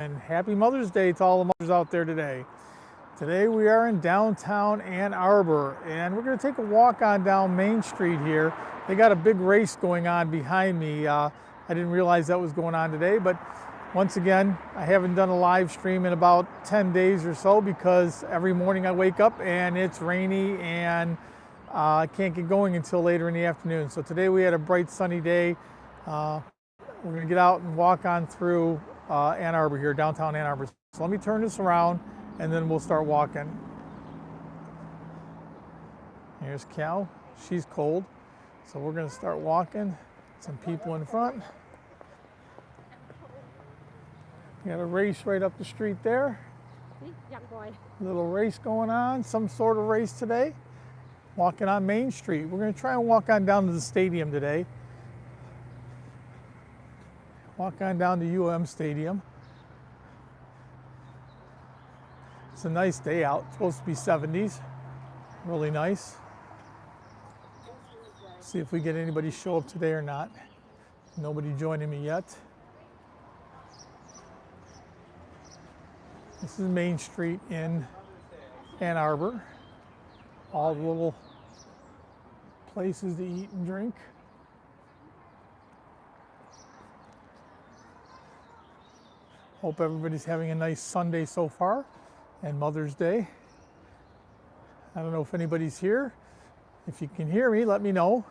And happy Mother's Day to all the mothers out there today. Today we are in downtown Ann Arbor and we're going to take a walk on down Main Street here. They got a big race going on behind me. I didn't realize that was going on today, but once again, I haven't done a live stream in about 10 days or so because every morning I wake up and it's rainy and I can't get going until later in the afternoon. So today we had a bright sunny day. We're going to get out and walk on through Ann Arbor here, downtown Ann Arbor. So let me turn this around and then we'll start walking. Here's Cal, she's cold. So we're gonna start walking. Some people in front. Got a race right up the street there. Young boy. Little race going on, some sort of race today. Walking on Main Street. We're gonna try and walk on down to the stadium today. Walk on down to UM Stadium. It's a nice day out. It's supposed to be 70s. Really nice. See if we get anybody show up today or not. Nobody joining me yet. This is Main Street in Ann Arbor. All the little places to eat and drink. Hope everybody's having a nice Sunday so far and Mother's Day. I don't know if anybody's here. If you can hear me, let me know.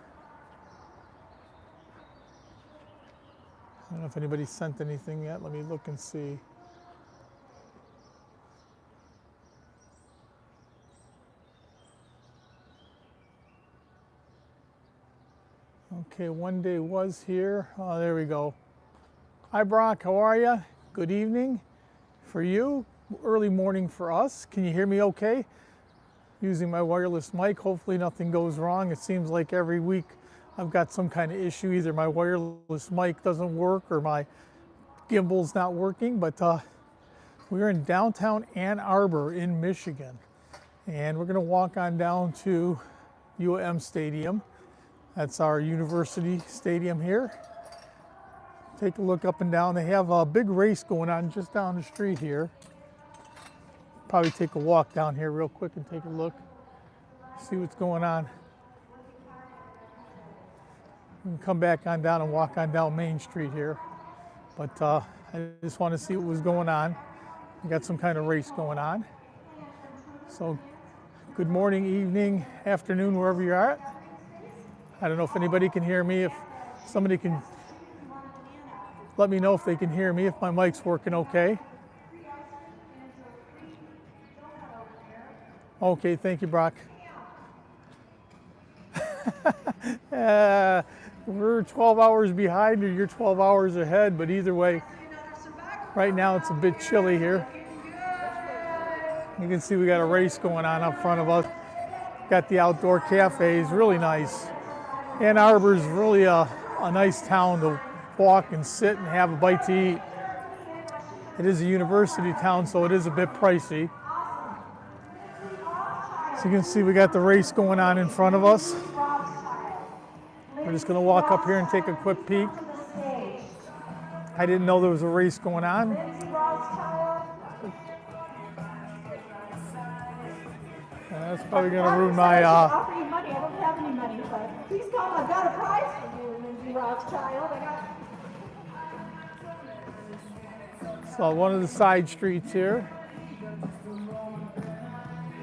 I don't know if anybody sent anything yet. Let me look and see. Okay, one day was here. Oh, there we go. Hi, Brock. How are you? Good evening for you. Early morning for us. Can you hear me okay? Using my wireless mic. Hopefully nothing goes wrong. It seems like every week I've got some kind of issue. Either my wireless mic doesn't work or my gimbal's not working. But we're in downtown Ann Arbor in Michigan. And we're going to walk on down to UM Stadium. That's our university stadium here. Take a look up and down. They have a big race going on just down the street here. Probably take a walk down here real quick and take a look, see what's going on. We can come back on down and walk on down Main Street here. But I just want to see what was going on. We got some kind of race going on. So good morning, evening, afternoon, wherever you're at. I don't know if anybody can hear me. If somebody can let me know if they can hear me, if my mic's working okay. Okay, thank you, Brock. We're 12 hours behind, or you're 12 hours ahead, but either way, right now it's a bit chilly here. You can see we got a race going on up front of us. Got the outdoor cafes, really nice. Ann Arbor is really a nice town to walk and sit and have a bite to eat. It is a university town, so it is a bit pricey. So you can see we got the race going on in front of us. We're just gonna walk up here and take a quick peek. I didn't know there was a race going on. That's probably gonna ruin my Offer you money. I don't have any money, but please come. I've got a prize for you, Lindsay Rothschild. So one of the side streets here.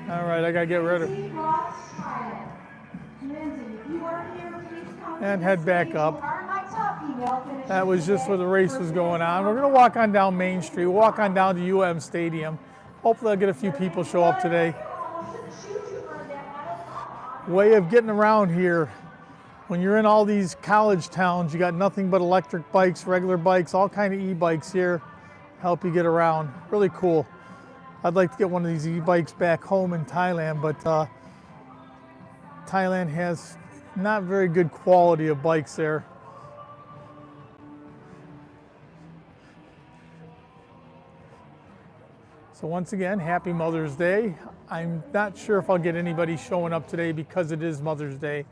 All right, I gotta get rid of it. And head back up. That was just where the race was going on. We're gonna walk on down Main Street, walk on down to UM Stadium. Hopefully I'll get a few people show up today. Way of getting around here. When you're in all these college towns, you got nothing but electric bikes, regular bikes, all kind of e-bikes here. Help you get around. Really cool. I'd like to get one of these e-bikes back home in Thailand, but Thailand has not very good quality of bikes there. So once again, happy Mother's Day. I'm not sure if I'll get anybody showing up today because it is Mother's Day.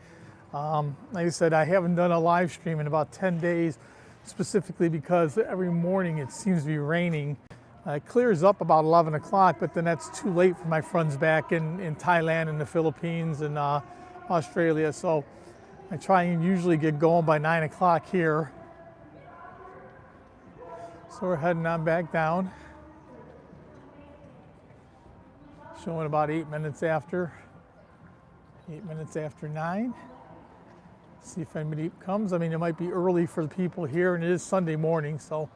Like I said, I haven't done a live stream in about 10 days, specifically because every morning it seems to be raining. It clears up about 11 o'clock, but then that's too late for my friends back in Thailand and the Philippines and Australia. So I try and usually get going by 9 o'clock here. So we're heading on back down. Showing about 8 minutes after 9. See if anybody comes. I mean, it might be early for the people here, and it is Sunday morning, so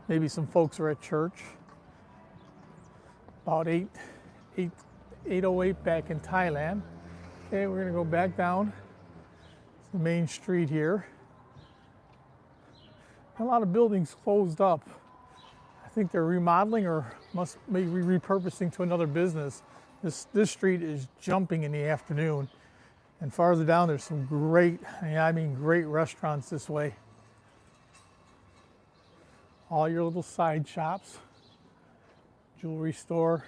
maybe some folks are at church. About 8:08 back in Thailand. Okay, we're gonna go back down the main street here. A lot of buildings closed up. I think they're remodeling or must be repurposing to another business. This street is jumping in the afternoon. And farther down, there's some great, great restaurants this way. All your little side shops, jewelry store.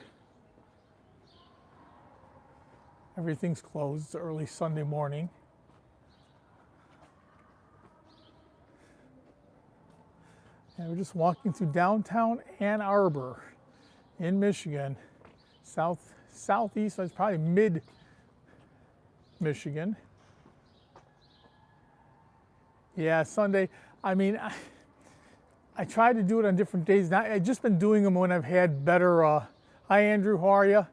Everything's closed. It's early Sunday morning. And we're just walking through downtown Ann Arbor in Michigan, southeast, so it's probably mid-Michigan. Yeah, Sunday. I mean, I try to do it on different days. Now, I've just been doing them when I've had better. Hi, Andrew. How are you?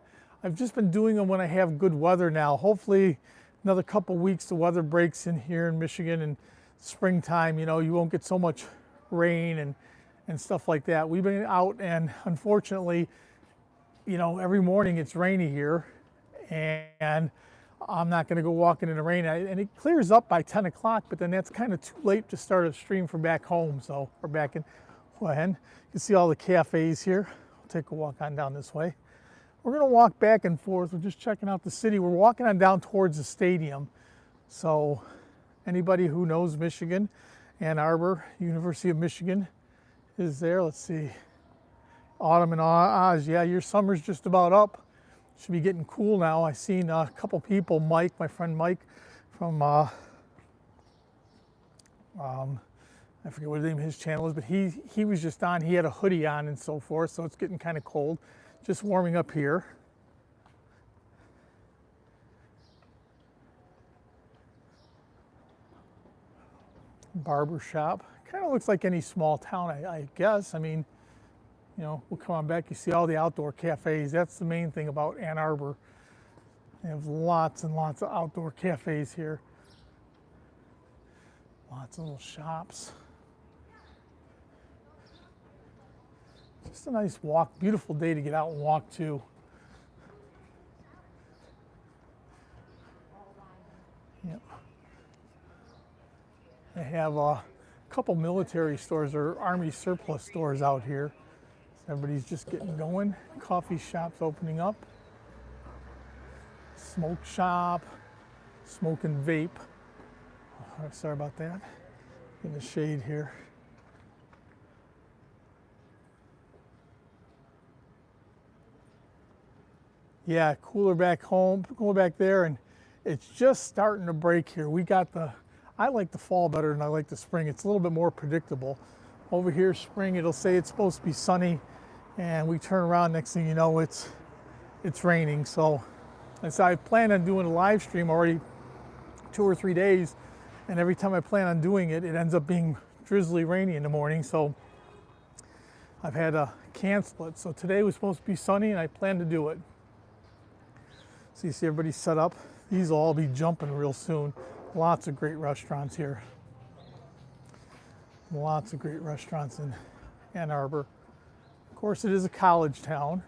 I've just been doing them when I have good weather now. Hopefully, another couple weeks, the weather breaks in here in Michigan, and springtime, you won't get so much rain and stuff like that. We've been out, and unfortunately, every morning it's rainy here, and I'm not going to go walking in the rain. And it clears up by 10 o'clock, but then that's kind of too late to start a stream for back home. So we're back in Wuhan. You can see all the cafes here. We'll take a walk on down this way. We're going to walk back and forth. We're just checking out the city. We're walking on down towards the stadium. So anybody who knows Michigan, Ann Arbor, University of Michigan is there. Let's see. Autumn in Oz. Yeah, your summer's just about up. Should be getting cool now. I seen a couple people, Mike, my friend Mike from, I forget what the name of his channel is, but he was just on. He had a hoodie on and so forth, so it's getting kind of cold. Just warming up here. Barber shop. Kind of looks like any small town, I guess. I mean, we'll come on back. You see all the outdoor cafes. That's the main thing about Ann Arbor. They have lots and lots of outdoor cafes here. Lots of little shops. Just a nice walk. Beautiful day to get out and walk too. Yep. They have a couple military stores or Army surplus stores out here. Everybody's just getting going. Coffee shops opening up. Smoke shop. Smoke and vape. Oh, sorry about that. In the shade here. Yeah, cooler back home, cooler back there, and it's just starting to break here. I like the fall better than I like the spring. It's a little bit more predictable. Over here, spring, it'll say it's supposed to be sunny, and we turn around, next thing you know, it's raining. So I plan on doing a live stream already 2 or 3 days, and every time I plan on doing it, it ends up being drizzly rainy in the morning. So I've had to cancel it. So today was supposed to be sunny, and I plan to do it. So you see everybody set up. These will all be jumping real soon. Lots of great restaurants here. Lots of great restaurants in Ann Arbor. Of course, it is a college town.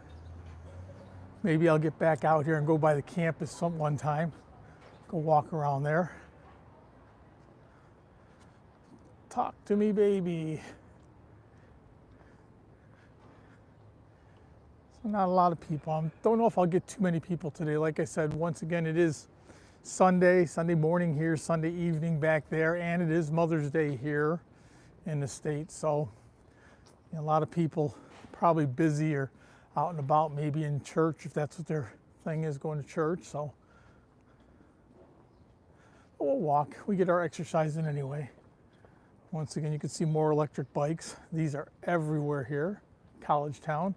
Maybe I'll get back out here and go by the campus one time. Go walk around there. Talk to me, baby. So not a lot of people. I don't know if I'll get too many people today. Like I said, once again, it is Sunday morning here, Sunday evening back there, and it is Mother's Day here in the States. So a lot of people probably busy or out and about, maybe in church if that's what their thing is, going to church. So we'll walk. We get our exercise in anyway. Once again, you can see more electric bikes. These are everywhere here. college town.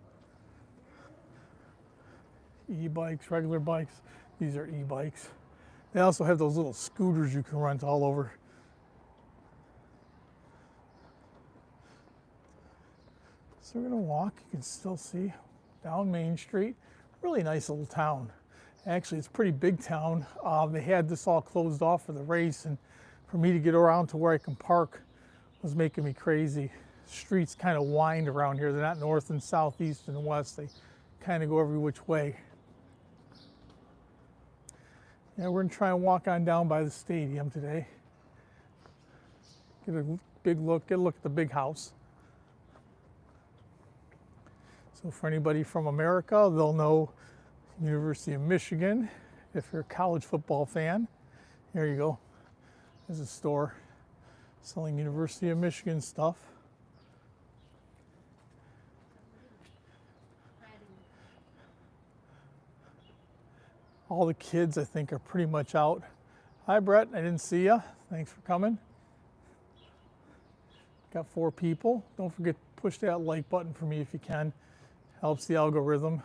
E-bikes, regular bikes. These are e-bikes. They also have those little scooters you can rent all over. So we're gonna walk, you can still see, down Main Street. Really nice little town. Actually, it's a pretty big town. They had this all closed off for the race, and for me to get around to where I can park was making me crazy. Streets kind of wind around here. They're not north and south, east and west. They kind of go every which way. Yeah, we're gonna try and walk on down by the stadium today. Get a big look, get a look at the big house. So for anybody from America, they'll know University of Michigan. If you're a college football fan, here you go. There's a store selling University of Michigan stuff. All the kids, I think, are pretty much out. Hi, Brett. I didn't see you. Thanks for coming. Got 4 people. Don't forget to push that like button for me if you can. Helps the algorithm.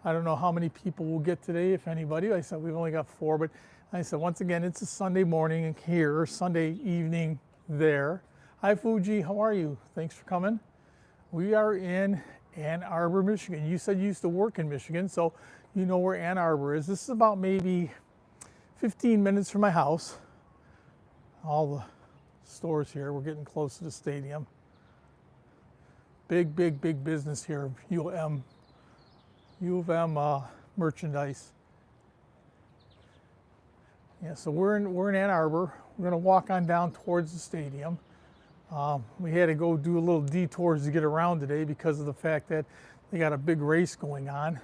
I don't know how many people we'll get today, if anybody. I said we've only got 4, but I said once again, it's a Sunday morning here, Sunday evening there. Hi, Fuji. How are you? Thanks for coming. We are in Ann Arbor, Michigan. You said you used to work in Michigan, so you know where Ann Arbor is. This is about maybe 15 minutes from my house. All the stores here. We're getting close to the stadium. Big, big, big business here. U of M merchandise. Yeah, so we're in Ann Arbor. We're going to walk on down towards the stadium. We had to go do a little detours to get around today because of the fact that they got a big race going on.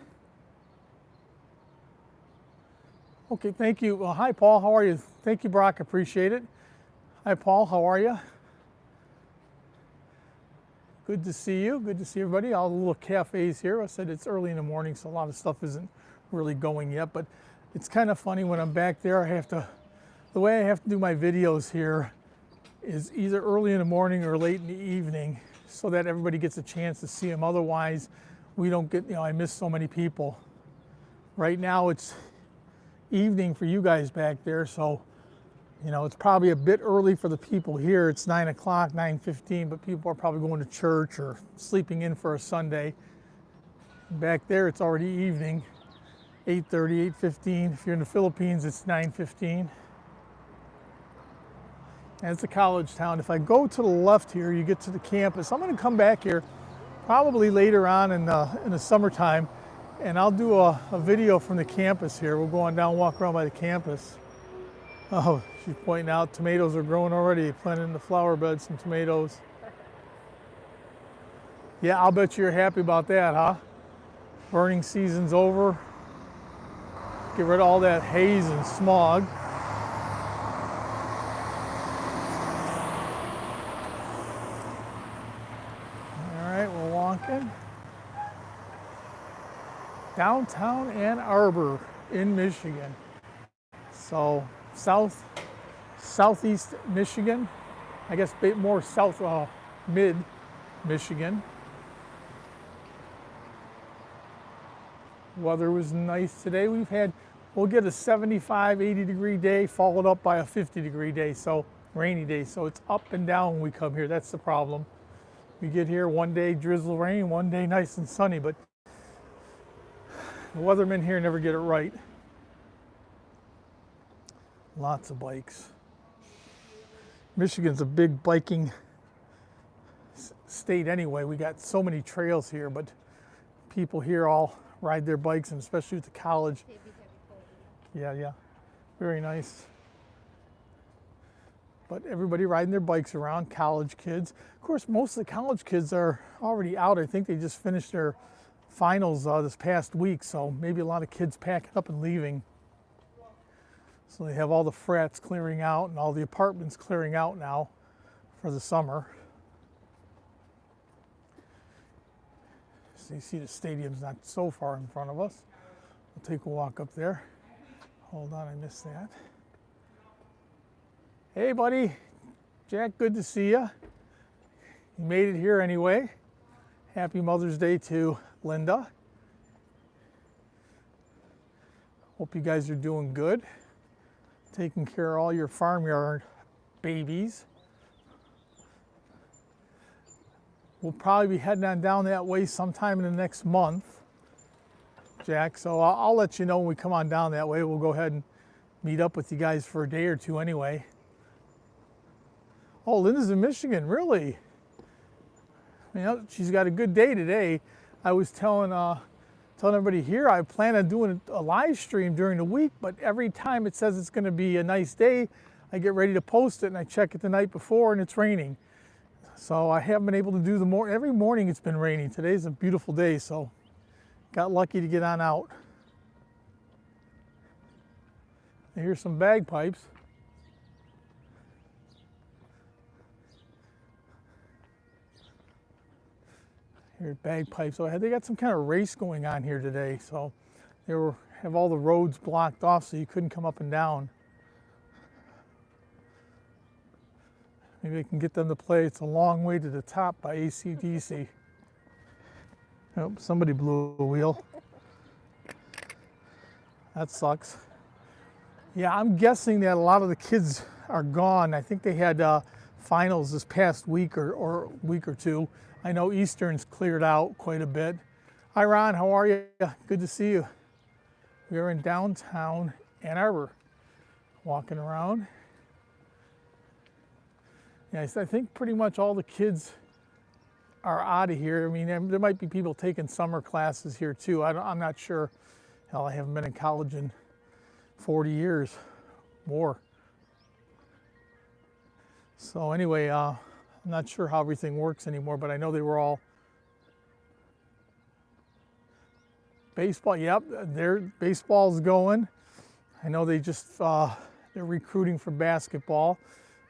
Okay, thank you. Hi, Paul. How are you? Thank you, Brock. Appreciate it. Hi, Paul. How are you? Good to see you. Good to see everybody. All the little cafes here. I said it's early in the morning, so a lot of stuff isn't really going yet, but it's kind of funny when I'm back there. The way I have to do my videos here is either early in the morning or late in the evening so that everybody gets a chance to see them. Otherwise, we don't get, I miss so many people. Right now, it's evening for you guys back there, so it's probably a bit early for the people here. It's 9 o'clock, 9:15, but people are probably going to church or sleeping in for a Sunday. Back there, it's already evening, 8:30, 8:15. If you're in the Philippines, it's 9:15. And it's a college town. If I go to the left here, you get to the campus. I'm going to come back here probably later on in the summertime, and I'll do a video from the campus here. We'll go on down, walk around by the campus. Oh, she's pointing out tomatoes are growing already. Planting in the flower bed some tomatoes. Yeah, I'll bet you're happy about that, huh? Burning season's over. Get rid of all that haze and smog. All right, we're walking. Downtown Ann Arbor in Michigan. So southeast Michigan, I guess more mid Michigan. Weather was nice today. We'll get a 75, 80 degree day followed up by a 50 degree day, so rainy day. So it's up and down when we come here. That's the problem. We get here one day drizzle rain, one day nice and sunny, but the weathermen here never get it right. Lots of bikes. Michigan's a big biking state anyway. We got so many trails here, but people here all ride their bikes, and especially at the college. Yeah, very nice. But everybody riding their bikes around, college kids. Of course, most of the college kids are already out. I think they just finished their finals this past week, so maybe a lot of kids packing up and leaving. So they have all the frats clearing out and all the apartments clearing out now for the summer. So you see the stadium's not so far in front of us. We'll take a walk up there. Hold on, I missed that. Hey, buddy. Jack, good to see you. You made it here anyway. Happy Mother's Day to Linda. Hope you guys are doing good. Taking care of all your farmyard babies. We'll probably be heading on down that way sometime in the next month, Jack. So I'll let you know when we come on down that way. We'll go ahead and meet up with you guys for a day or two anyway. Oh, Linda's in Michigan, really? You know, she's got a good day today. I was telling everybody here I plan on doing a live stream during the week, but every time it says it's going to be a nice day, I get ready to post it and I check it the night before and it's raining. So I haven't been able to do every morning it's been raining. Today's a beautiful day, so got lucky to get on out. Here's some bagpipes. Here's bagpipes. So they got some kind of race going on here today. So they have all the roads blocked off so you couldn't come up and down. Maybe I can get them to play It's a Long Way to the Top by AC/DC. Oh, somebody blew a wheel. That sucks. Yeah, I'm guessing that a lot of the kids are gone. I think they had finals this past week or week or two. I know Eastern's cleared out quite a bit. Hi Ron, how are you? Good to see you. We are in downtown Ann Arbor, walking around. Yes, I think pretty much all the kids are out of here. I mean, there might be people taking summer classes here too. I'm not sure. Hell, I haven't been in college in 40 years, more. So anyway, I'm not sure how everything works anymore, but I know they were all baseball. Yep, baseball's going. I know they just they're recruiting for basketball.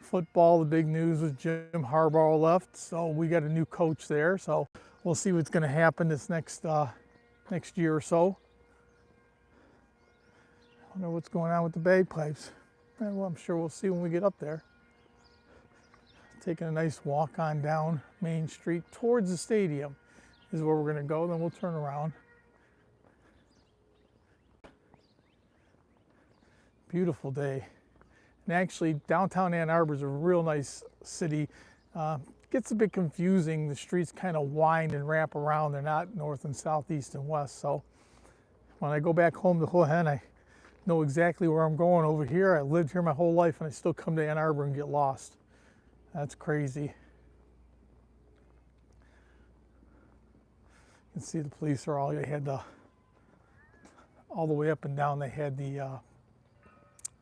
Football, the big news was Jim Harbaugh left, so we got a new coach there. So we'll see what's going to happen this next year or so. I wonder what's going on with the bagpipes. Well, I'm sure we'll see when we get up there. Taking a nice walk on down Main Street towards the stadium is where we're going to go. Then we'll turn around. Beautiful day. And actually, downtown Ann Arbor is a real nice city. Gets a bit confusing. The streets kind of wind and wrap around. They're not north and south, east and west. So when I go back home to Hohen, I know exactly where I'm going over here. I lived here my whole life and I still come to Ann Arbor and get lost. That's crazy. You can see the police are all the way up and down. They had the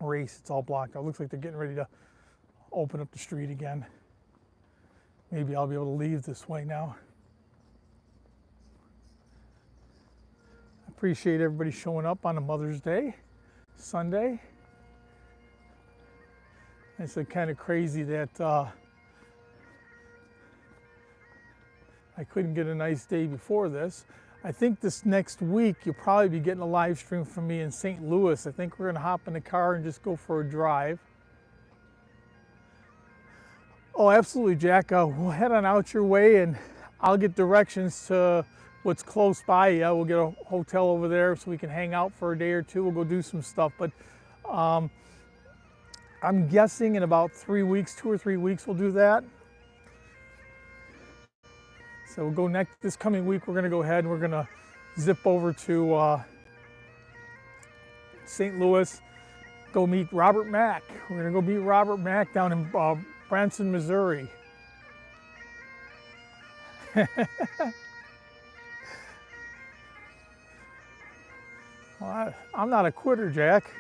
race. It's all blocked out. Looks like they're getting ready to open up the street again. Maybe I'll be able to leave this way now. I appreciate everybody showing up on a Mother's Day, Sunday. It's kind of crazy that I couldn't get a nice day before this. I think this next week you'll probably be getting a live stream from me in St. Louis. I think we're going to hop in the car and just go for a drive. Oh, absolutely, Jack. We'll head on out your way and I'll get directions to what's close by you. We'll get a hotel over there so we can hang out for a day or two. We'll go do some stuff. But I'm guessing in about 3 weeks, 2 or 3 weeks, we'll do that. So we'll go this coming week. We're going to go ahead and we're going to zip over to St. Louis, go meet Robert Mack. We're going to go meet Robert Mack down in Branson, Missouri. Well, I'm not a quitter, Jack.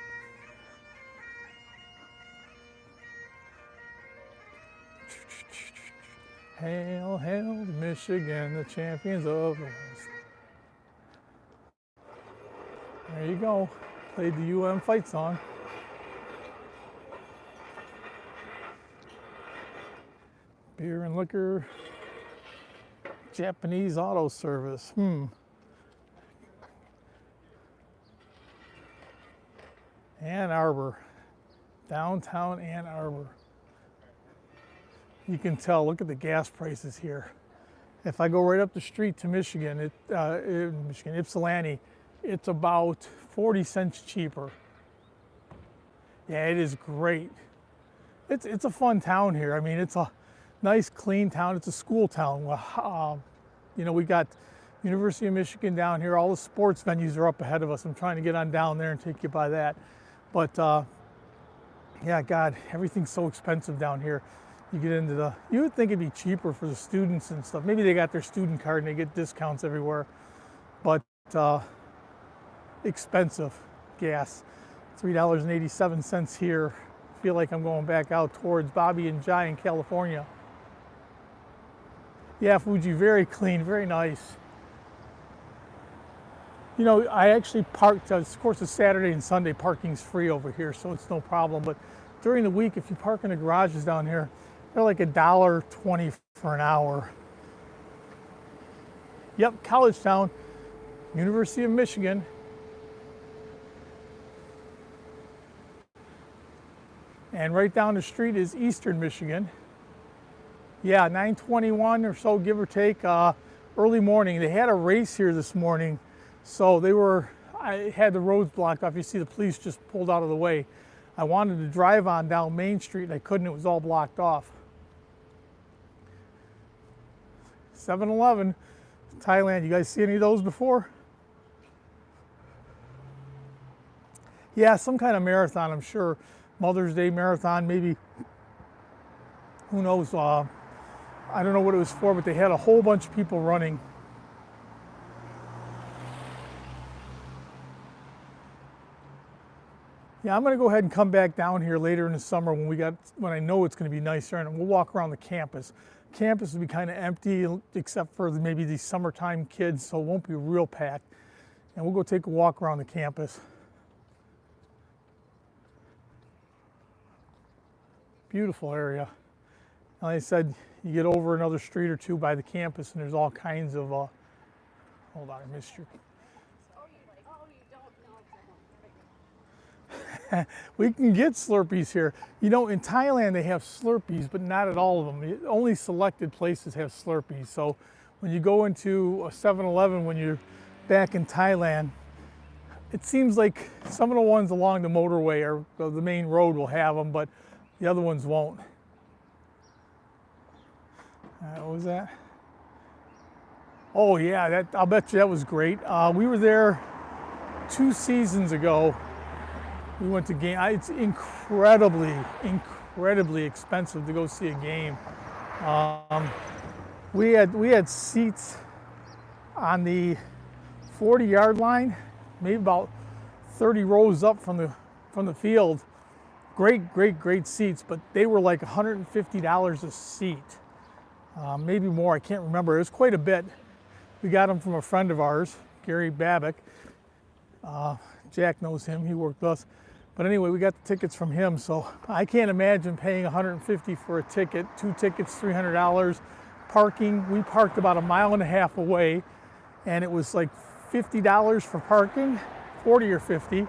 Hail, hail to Michigan, the champions of the West. There you go. Played the UM fight song. Beer and liquor, Japanese auto service. Ann Arbor, downtown Ann Arbor. you can tell, look at the gas prices here. If I go right up the street to Michigan, Ypsilanti, it's about 40 cents cheaper. Yeah, it is great. It's a fun town here. I mean, it's a nice, clean town. It's a school town. You know, we got University of Michigan down here. All the sports venues are up ahead of us. I'm trying to get on down there and take you by that. But yeah, God, everything's so expensive down here. You get into you would think it'd be cheaper for the students and stuff. Maybe they got their student card and they get discounts everywhere. But expensive gas. $3.87 here. I feel like I'm going back out towards Bobby and Jai in California. Yeah, Fuji, very clean, very nice. You know, I actually parked, of course, it's Saturday and Sunday, parking's free over here, so it's no problem. But during the week, if you park in the garages down here, they're like $1.20 for an hour. Yep, college town, University of Michigan. And right down the street is Eastern Michigan. Yeah, 9:21 or so, give or take, early morning. They had a race here this morning, so I had the roads blocked off. You see the police just pulled out of the way. I wanted to drive on down Main Street and I couldn't, it was all blocked off. 7-Eleven, Thailand, you guys see any of those before? Yeah, some kind of marathon, I'm sure. Mother's Day marathon, maybe, who knows, I don't know what it was for, but they had a whole bunch of people running. Yeah, I'm going to go ahead and come back down here later in the summer when I know it's going to be nicer, and we'll walk around the campus. Campus will be kind of empty except for maybe these summertime kids, so it won't be real packed. And we'll go take a walk around the campus. Beautiful area. Like I said, you get over another street or two by the campus and there's all kinds of, hold on, I missed you. We can get Slurpees here. You know, in Thailand they have Slurpees, but not at all of them. Only selected places have Slurpees. So when you go into a 7-Eleven when you're back in Thailand, it seems like some of the ones along the motorway or the main road will have them, but the other ones won't. What was that? Oh yeah, I'll bet you that was great. We were there 2 seasons ago. We went to game. It's incredibly expensive to go see a game. We had seats on the 40-yard line, maybe about 30 rows up from the field. Great seats, but they were like $150 a seat, maybe more. I can't remember. It was quite a bit. We got them from a friend of ours, Gary Babick. Jack knows him. He worked with us. But anyway, we got the tickets from him, so I can't imagine paying $150 for a ticket. 2 tickets, $300. Parking, we parked about 1.5 miles away, and it was like $50 for parking, 40 or 50.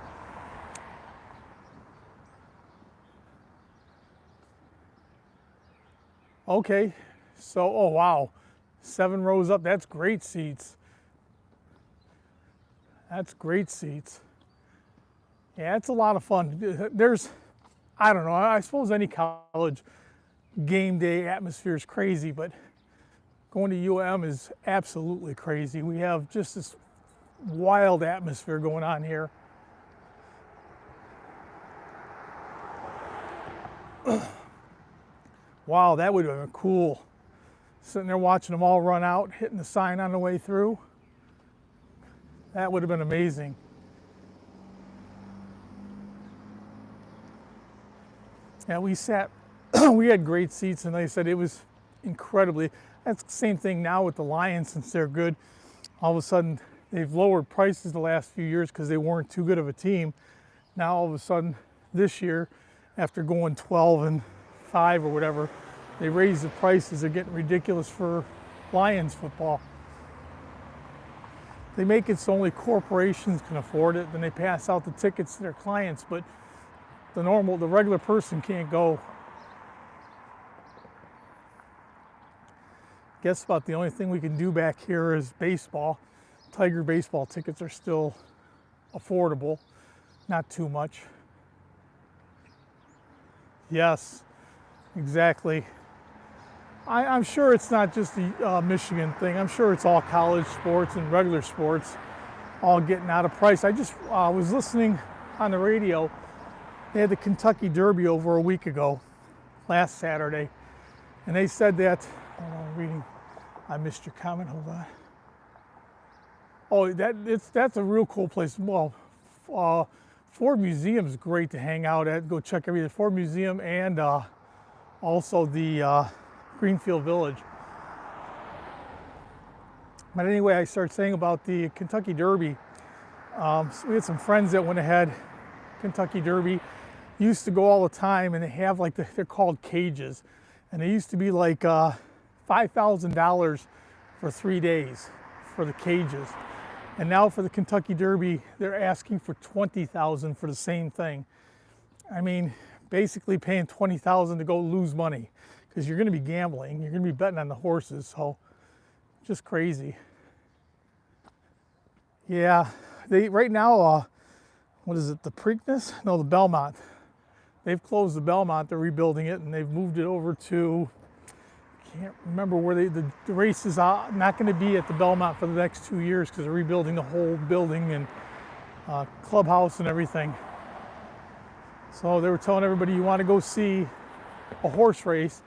Okay, so, oh wow, 7 rows up, that's great seats. That's great seats. Yeah, it's a lot of fun. I don't know, I suppose any college game day atmosphere is crazy, but going to UM is absolutely crazy. We have just this wild atmosphere going on here. Wow, that would have been cool. Sitting there watching them all run out, hitting the sign on the way through. That would have been amazing. Yeah, we had great seats, and like I said, it was incredibly, that's the same thing now with the Lions, since they're good. All of a sudden, they've lowered prices the last few years because they weren't too good of a team. Now all of a sudden, this year, after going 12-5 or whatever, they raised the prices. They're getting ridiculous for Lions football. They make it so only corporations can afford it, then they pass out the tickets to their clients, but the regular person can't go. Guess about the only thing we can do back here is baseball. Tiger baseball tickets are still affordable, not too much. Yes, exactly. I'm sure it's not just the Michigan thing. I'm sure it's all college sports and regular sports all getting out of price. I just was listening on the radio. They had the Kentucky Derby over a week ago, last Saturday, and they said that, hold on, I'm reading, I missed your comment, hold on. Oh, that's a real cool place. Well, Ford Museum is great to hang out at, go check everything. Ford Museum and also the Greenfield Village. But anyway, I started saying about the Kentucky Derby. So we had some friends that went ahead, Kentucky Derby. Used to go all the time, and they have like they're called cages, and they used to be like $5,000 for 3 days for the cages, and now for the Kentucky Derby they're asking for $20,000 for the same thing. I mean, basically paying $20,000 to go lose money because you're going to be gambling, you're going to be betting on the horses, so just crazy. Yeah, they right now, what is it, the Preakness? No, the Belmont. They've closed the Belmont, they're rebuilding it, and they've moved it over to, I can't remember where the race is not going to be at the Belmont for the next 2 years because they're rebuilding the whole building and clubhouse and everything. So they were telling everybody, you want to go see a horse race,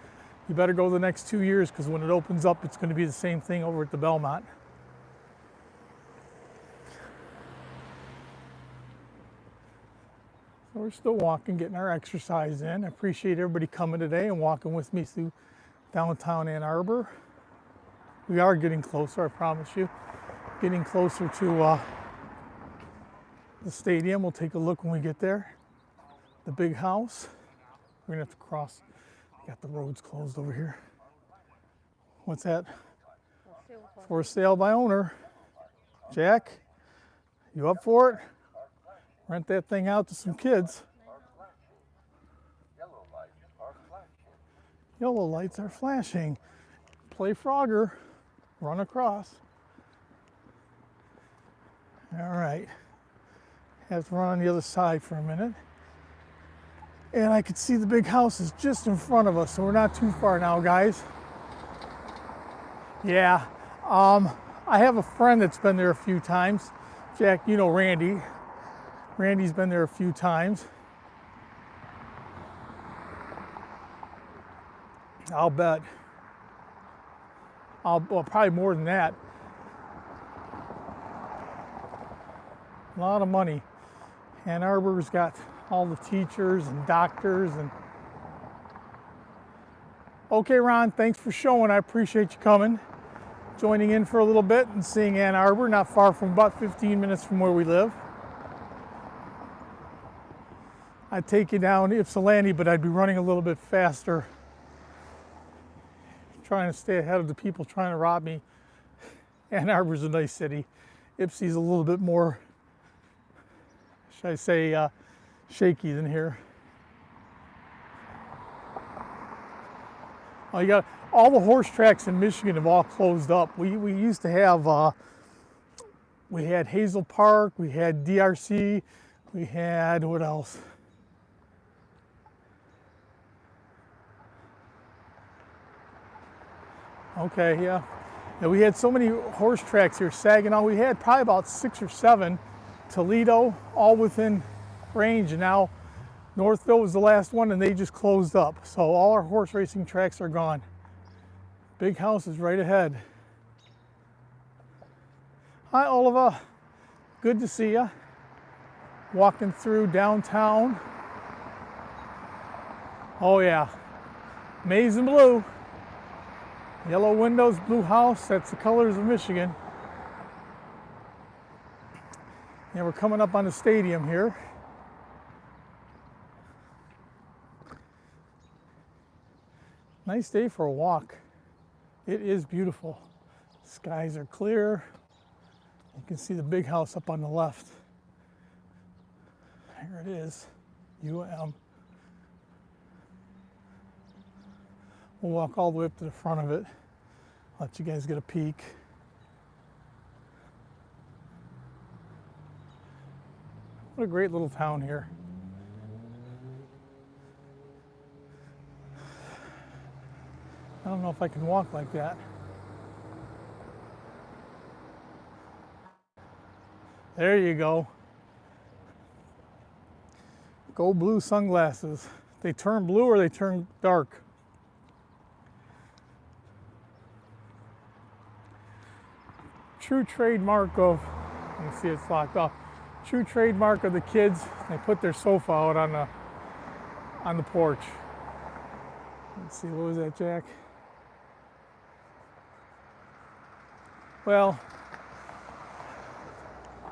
you better go the next 2 years because when it opens up, it's going to be the same thing over at the Belmont. So we're still walking, getting our exercise in. I appreciate everybody coming today and walking with me through downtown Ann Arbor. We are getting closer, I promise you. Getting closer to the stadium. We'll take a look when we get there. The big house. We're gonna have to cross. Got the roads closed over here. What's that? For sale by owner. Jack, you up for it? Rent that thing out to some kids. Yellow lights are flashing. Play Frogger. Run across. All right. Have to run on the other side for a minute. And I could see the big house is just in front of us, so we're not too far now, guys. Yeah. I have a friend that's been there a few times. Jack, you know Randy. Randy's been there a few times. I'll bet. Well, probably more than that. A lot of money. Ann Arbor's got all the teachers and doctors and. Okay, Ron, thanks for showing. I appreciate you coming, joining in for a little bit and seeing Ann Arbor, not far from, about 15 minutes from where we live. I'd take you down Ypsilanti, but I'd be running a little bit faster, trying to stay ahead of the people trying to rob me. Ann Arbor's a nice city. Ypsi's a little bit more, should I say, shaky than here. Oh, you got all the horse tracks in Michigan have all closed up. We used to have, we had Hazel Park, we had DRC, we had, what else? Okay, yeah. Yeah, we had so many horse tracks here, Saginaw. We had probably about 6 or 7. Toledo, all within range, and now Northville was the last one, and they just closed up. So all our horse racing tracks are gone. Big house is right ahead. Hi, Oliva. Good to see you. Walking through downtown. Oh yeah, maize and blue. Yellow windows, blue house, that's the colors of Michigan. Yeah, we're coming up on the stadium here. Nice day for a walk. It is beautiful. Skies are clear. You can see the big house up on the left. Here it is, UM. We'll walk all the way up to the front of it. Let you guys get a peek. What a great little town here. I don't know if I can walk like that. There you go. Go blue sunglasses. They turn blue or they turn dark. True trademark of, you can see it's locked off. True trademark of the kids. They put their sofa out on the porch. Let's see, what was that, Jack? Well,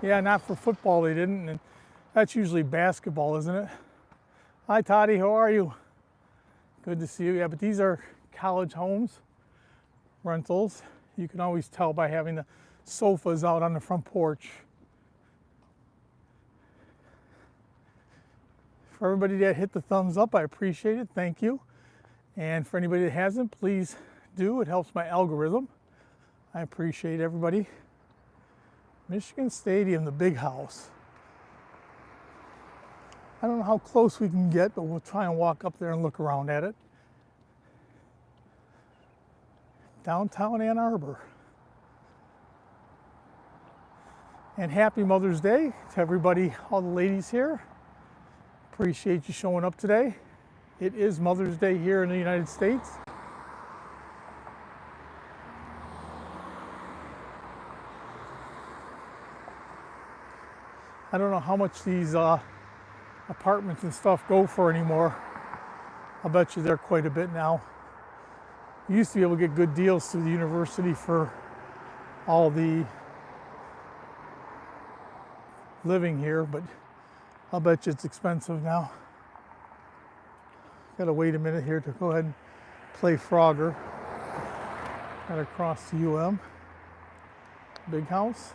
yeah, not for football they didn't, and that's usually basketball, isn't it? Hi, Toddy, how are you? Good to see you. Yeah, but these are college homes, rentals. You can always tell by having the sofas out on the front porch. For everybody that hit the thumbs up, I appreciate it. Thank you. And for anybody that hasn't, please do. It helps my algorithm. I appreciate everybody. Michigan Stadium, the big house. I don't know how close we can get, but we'll try and walk up there and look around at it. Downtown Ann Arbor. And happy Mother's Day to everybody, all the ladies here. Appreciate you showing up today. It is Mother's Day here in the United States. I don't know how much these apartments and stuff go for anymore. I'll bet you they're quite a bit now. You used to be able to get good deals through the university for all the living here, but I'll bet you it's expensive now. Gotta wait a minute here to go ahead and play Frogger. Gotta cross the UM. Big house.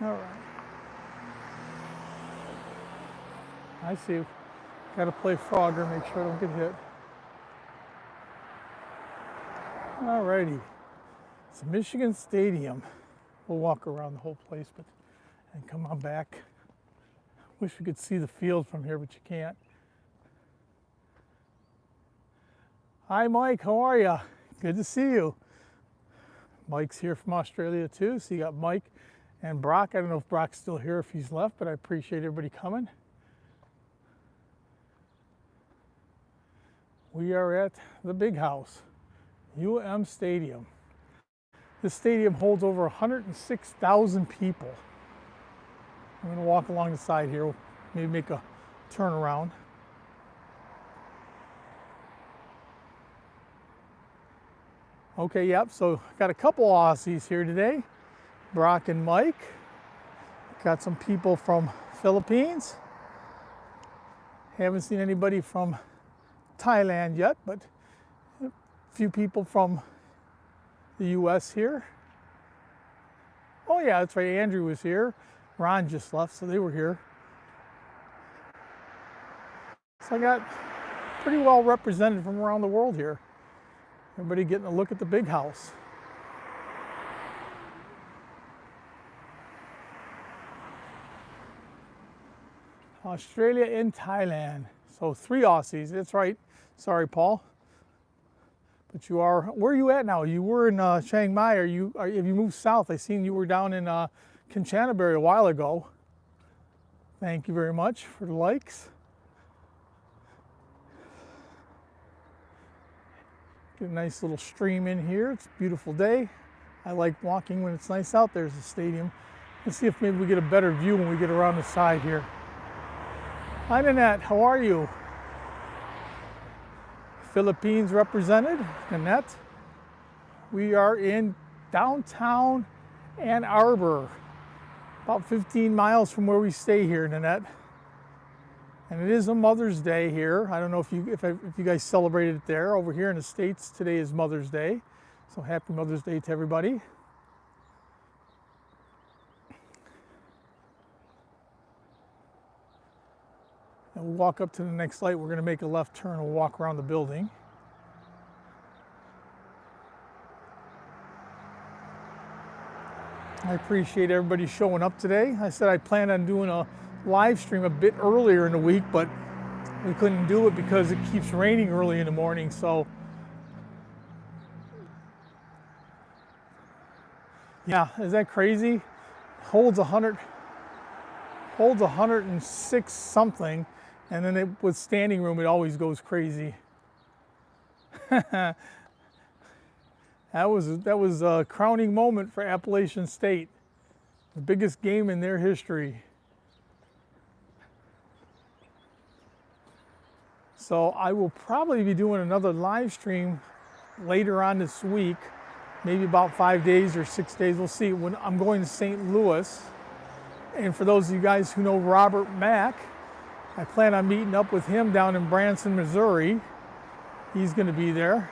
All right. I see. Gotta play Frogger, make sure I don't get hit. All righty. It's Michigan Stadium. We'll walk around the whole place, and come on back. Wish we could see the field from here, but you can't. Hi, Mike. How are you? Good to see you. Mike's here from Australia too. So you got Mike and Brock. I don't know if Brock's still here, if he's left, but I appreciate everybody coming. We are at the big house, UM Stadium. This stadium holds over 106,000 people. I'm going to walk along the side here, maybe make a turn around. Okay, yep, so got a couple Aussies here today, Brock and Mike. Got some people from Philippines. Haven't seen anybody from Thailand yet, but a few people from the US here. Oh yeah, that's right, Andrew was here. Ron just left, so they were here. So I got pretty well represented from around the world here. Everybody getting a look at the big house. Australia and Thailand. So 3 Aussies, that's right. Sorry, Paul. But you are, where are you at now? You were in Chiang Mai. Have you moved south? I seen you were down in Kanchanaburi a while ago. Thank you very much for the likes. Get a nice little stream in here. It's a beautiful day. I like walking when it's nice out. There's the stadium. Let's see if maybe we get a better view when we get around the side here. Hi, Nanette. How are you? Philippines represented, Nanette. We are in downtown Ann Arbor, about 15 miles from where we stay here, Nanette. And it is a Mother's Day here. I don't know if you guys celebrated it there. Over here in the States, today is Mother's Day. So happy Mother's Day to everybody. And we'll walk up to the next light. We're going to make a left turn and we'll walk around the building. I appreciate everybody showing up today. I said I planned on doing a live stream a bit earlier in the week, but we couldn't do it because it keeps raining early in the morning. So yeah, is that crazy? Holds 106 something, and then with standing room it always goes crazy. That was a crowning moment for Appalachian State, the biggest game in their history. So I will probably be doing another live stream later on this week, maybe about 5 days or 6 days. We'll see. When I'm going to St. Louis, and for those of you guys who know Robert Mack, I plan on meeting up with him down in Branson, Missouri. He's going to be there.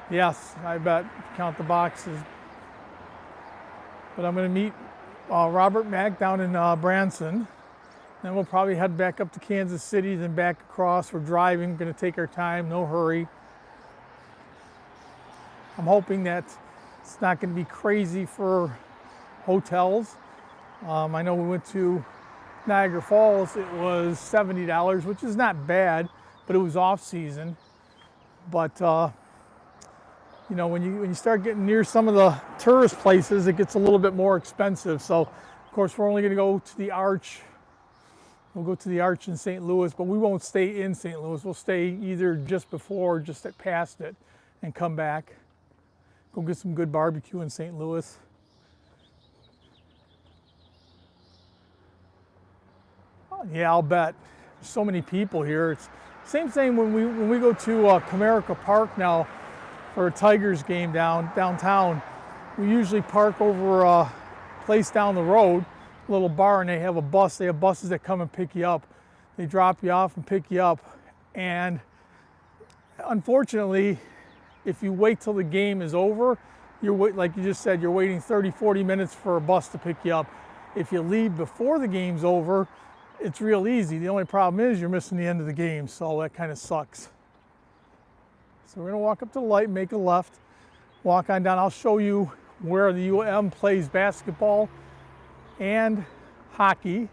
Yes, I bet. Count the boxes. But I'm going to meet Robert Mack down in Branson. Then we'll probably head back up to Kansas City, then back across. We're driving, going to take our time, no hurry. I'm hoping that it's not going to be crazy for hotels. I know we went to Niagara Falls. It was $70, which is not bad, but it was off season. But you know, when you start getting near some of the tourist places, it gets a little bit more expensive. So, of course, we're only going to go to the Arch. We'll go to the Arch in St. Louis, but we won't stay in St. Louis. We'll stay either just before or just past it and come back. Go get some good barbecue in St. Louis. Yeah, I'll bet. There's so many people here. It's same thing when we go to Comerica Park now for a Tigers game downtown. We usually park over a place down the road, a little bar, and they have a bus. They have buses that come and pick you up. They drop you off and pick you up. And unfortunately, if you wait till the game is over, like you just said, you're waiting 30, 40 minutes for a bus to pick you up. If you leave before the game's over, it's real easy. The only problem is you're missing the end of the game, so that kind of sucks. So we're going to walk up to the light, make a left, walk on down. I'll show you where the UM plays basketball and hockey.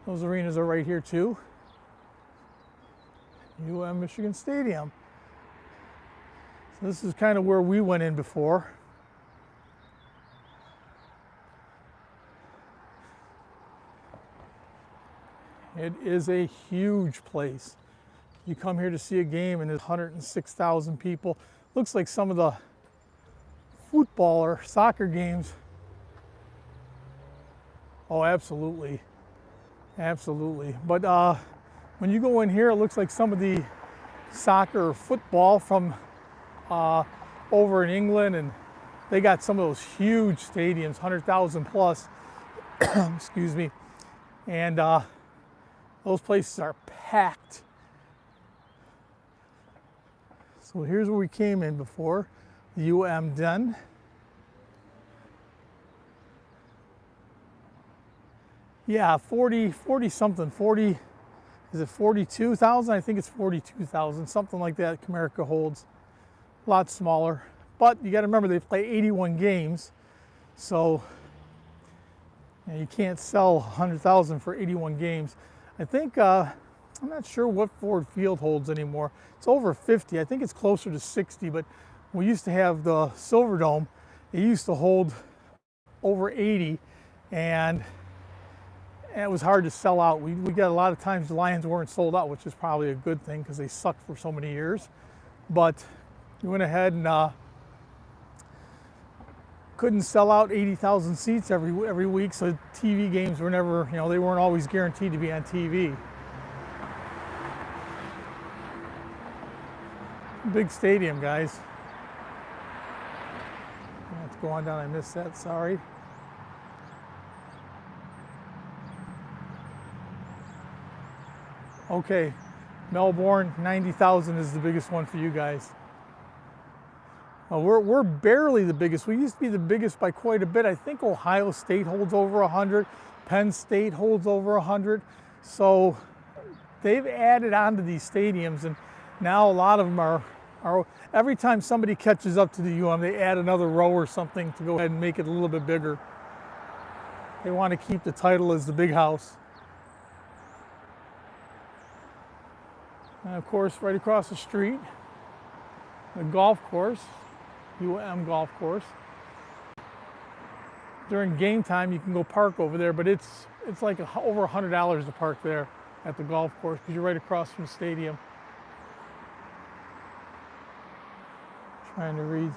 Those arenas are right here too. UM Michigan Stadium. So this is kind of where we went in before. It is a huge place. You come here to see a game and there's 106,000 people. Looks like some of the football or soccer games. Oh, absolutely. Absolutely. But when you go in here, it looks like some of the soccer or football from over in England, and they got some of those huge stadiums, 100,000 plus, excuse me. And those places are packed. So here's where we came in before, the UM Den. Yeah, 40 something, 40, is it 42,000? I think it's 42,000, something like that Comerica holds. A lot smaller, but you got to remember they play 81 games, so you know, you can't sell 100,000 for 81 games. I think, I'm not sure what Ford Field holds anymore. It's over 50, I think it's closer to 60, but we used to have the Silverdome. It used to hold over 80, and it was hard to sell out. We got a lot of times the Lions weren't sold out, which is probably a good thing because they sucked for so many years. But we went ahead and couldn't sell out 80,000 seats every week, so TV games were never, you know, they weren't always guaranteed to be on TV. Big stadium, guys. I have to go on down, I missed that, sorry. Okay, Melbourne, 90,000 is the biggest one for you guys. We're barely the biggest. We used to be the biggest by quite a bit. I think Ohio State holds over 100. Penn State holds over 100. So they've added on to these stadiums, and now a lot of them are every time somebody catches up to the UM, they add another row or something to go ahead and make it a little bit bigger. They want to keep the title as the big house. And of course, right across the street, the golf course, UM golf course. During game time, you can go park over there, but it's like over $100 to park there at the golf course because you're right across from the stadium. Trying to read.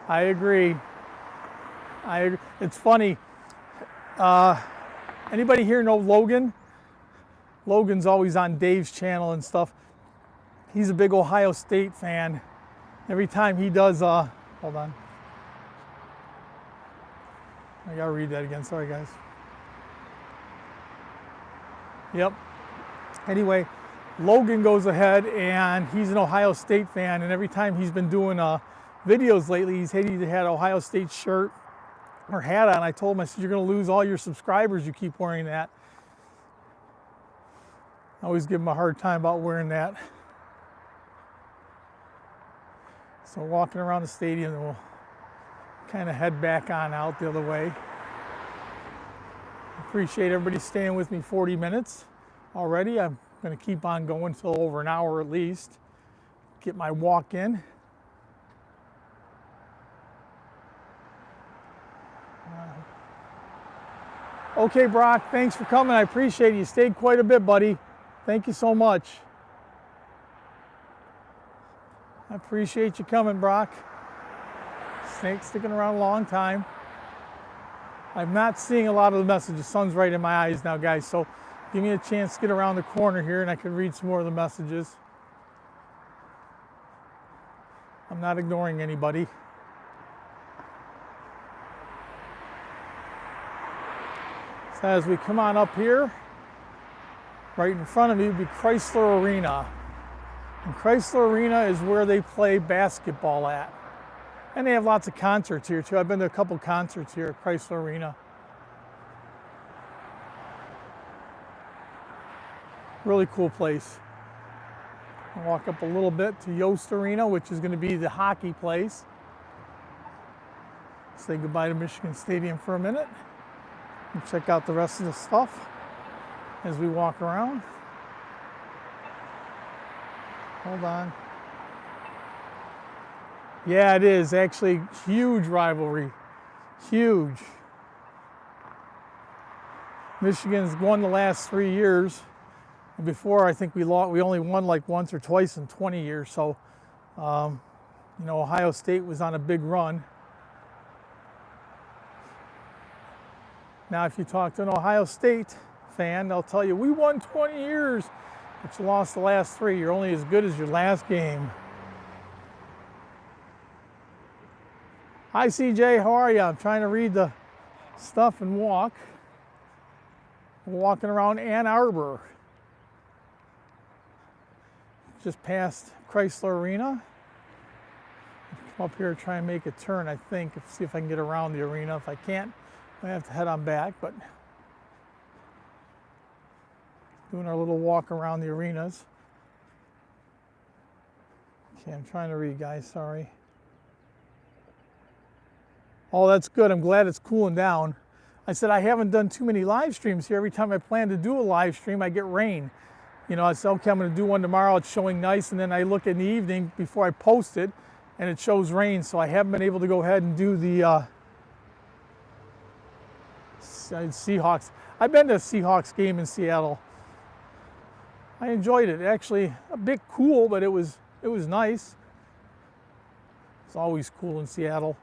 I agree. It's funny. Anybody here know Logan? Logan's always on Dave's channel and stuff. He's a big Ohio State fan. Every time he does, hold on. I gotta read that again, sorry guys. Yep. Anyway, Logan goes ahead and he's an Ohio State fan, and every time he's been doing videos lately, he's either had an Ohio State shirt or hat on. I told him, I said, you're gonna lose all your subscribers, you keep wearing that. I always give him a hard time about wearing that. So walking around the stadium, and we'll kind of head back on out the other way. Appreciate everybody staying with me 40 minutes already. I'm going to keep on going till over an hour at least. Get my walk in. Okay, Brock, thanks for coming. I appreciate it. You stayed quite a bit, buddy. Thank you so much. I appreciate you coming, Brock. Sticking around a long time. I'm not seeing a lot of the messages. The sun's right in my eyes now, guys, so give me a chance to get around the corner here and I can read some more of the messages. I'm not ignoring anybody. So as we come on up here, right in front of me would be Chrysler Arena. And Chrysler Arena is where they play basketball at. And they have lots of concerts here too. I've been to a couple concerts here at Chrysler Arena. Really cool place. I'll walk up a little bit to Yost Arena, which is going to be the hockey place. Say goodbye to Michigan Stadium for a minute and check out the rest of the stuff as we walk around. Hold on. Yeah, it is actually huge rivalry, huge. Michigan's won the last 3 years. And before, I think we only won like once or twice in 20 years. So, you know, Ohio State was on a big run. Now, if you talk to an Ohio State fan, they'll tell you, we won 20 years, but you lost the last 3. You're only as good as your last game. Hi, CJ, how are you? I'm trying to read the stuff and walk. We're walking around Ann Arbor. Just past Chrysler Arena. Come up here and try and make a turn, I think, see if I can get around the arena. If I can't, I have to head on back, but doing our little walk around the arenas. Okay, I'm trying to read, guys, sorry. Oh, that's good. I'm glad it's cooling down. I said I haven't done too many live streams here. Every time I plan to do a live stream, I get rain. You know, I said, okay, I'm going to do one tomorrow. It's showing nice, and then I look in the evening before I post it, and it shows rain. So I haven't been able to go ahead and do the Seahawks. I've been to a Seahawks game in Seattle. I enjoyed it. Actually, a bit cool, but it was nice. It's always cool in Seattle.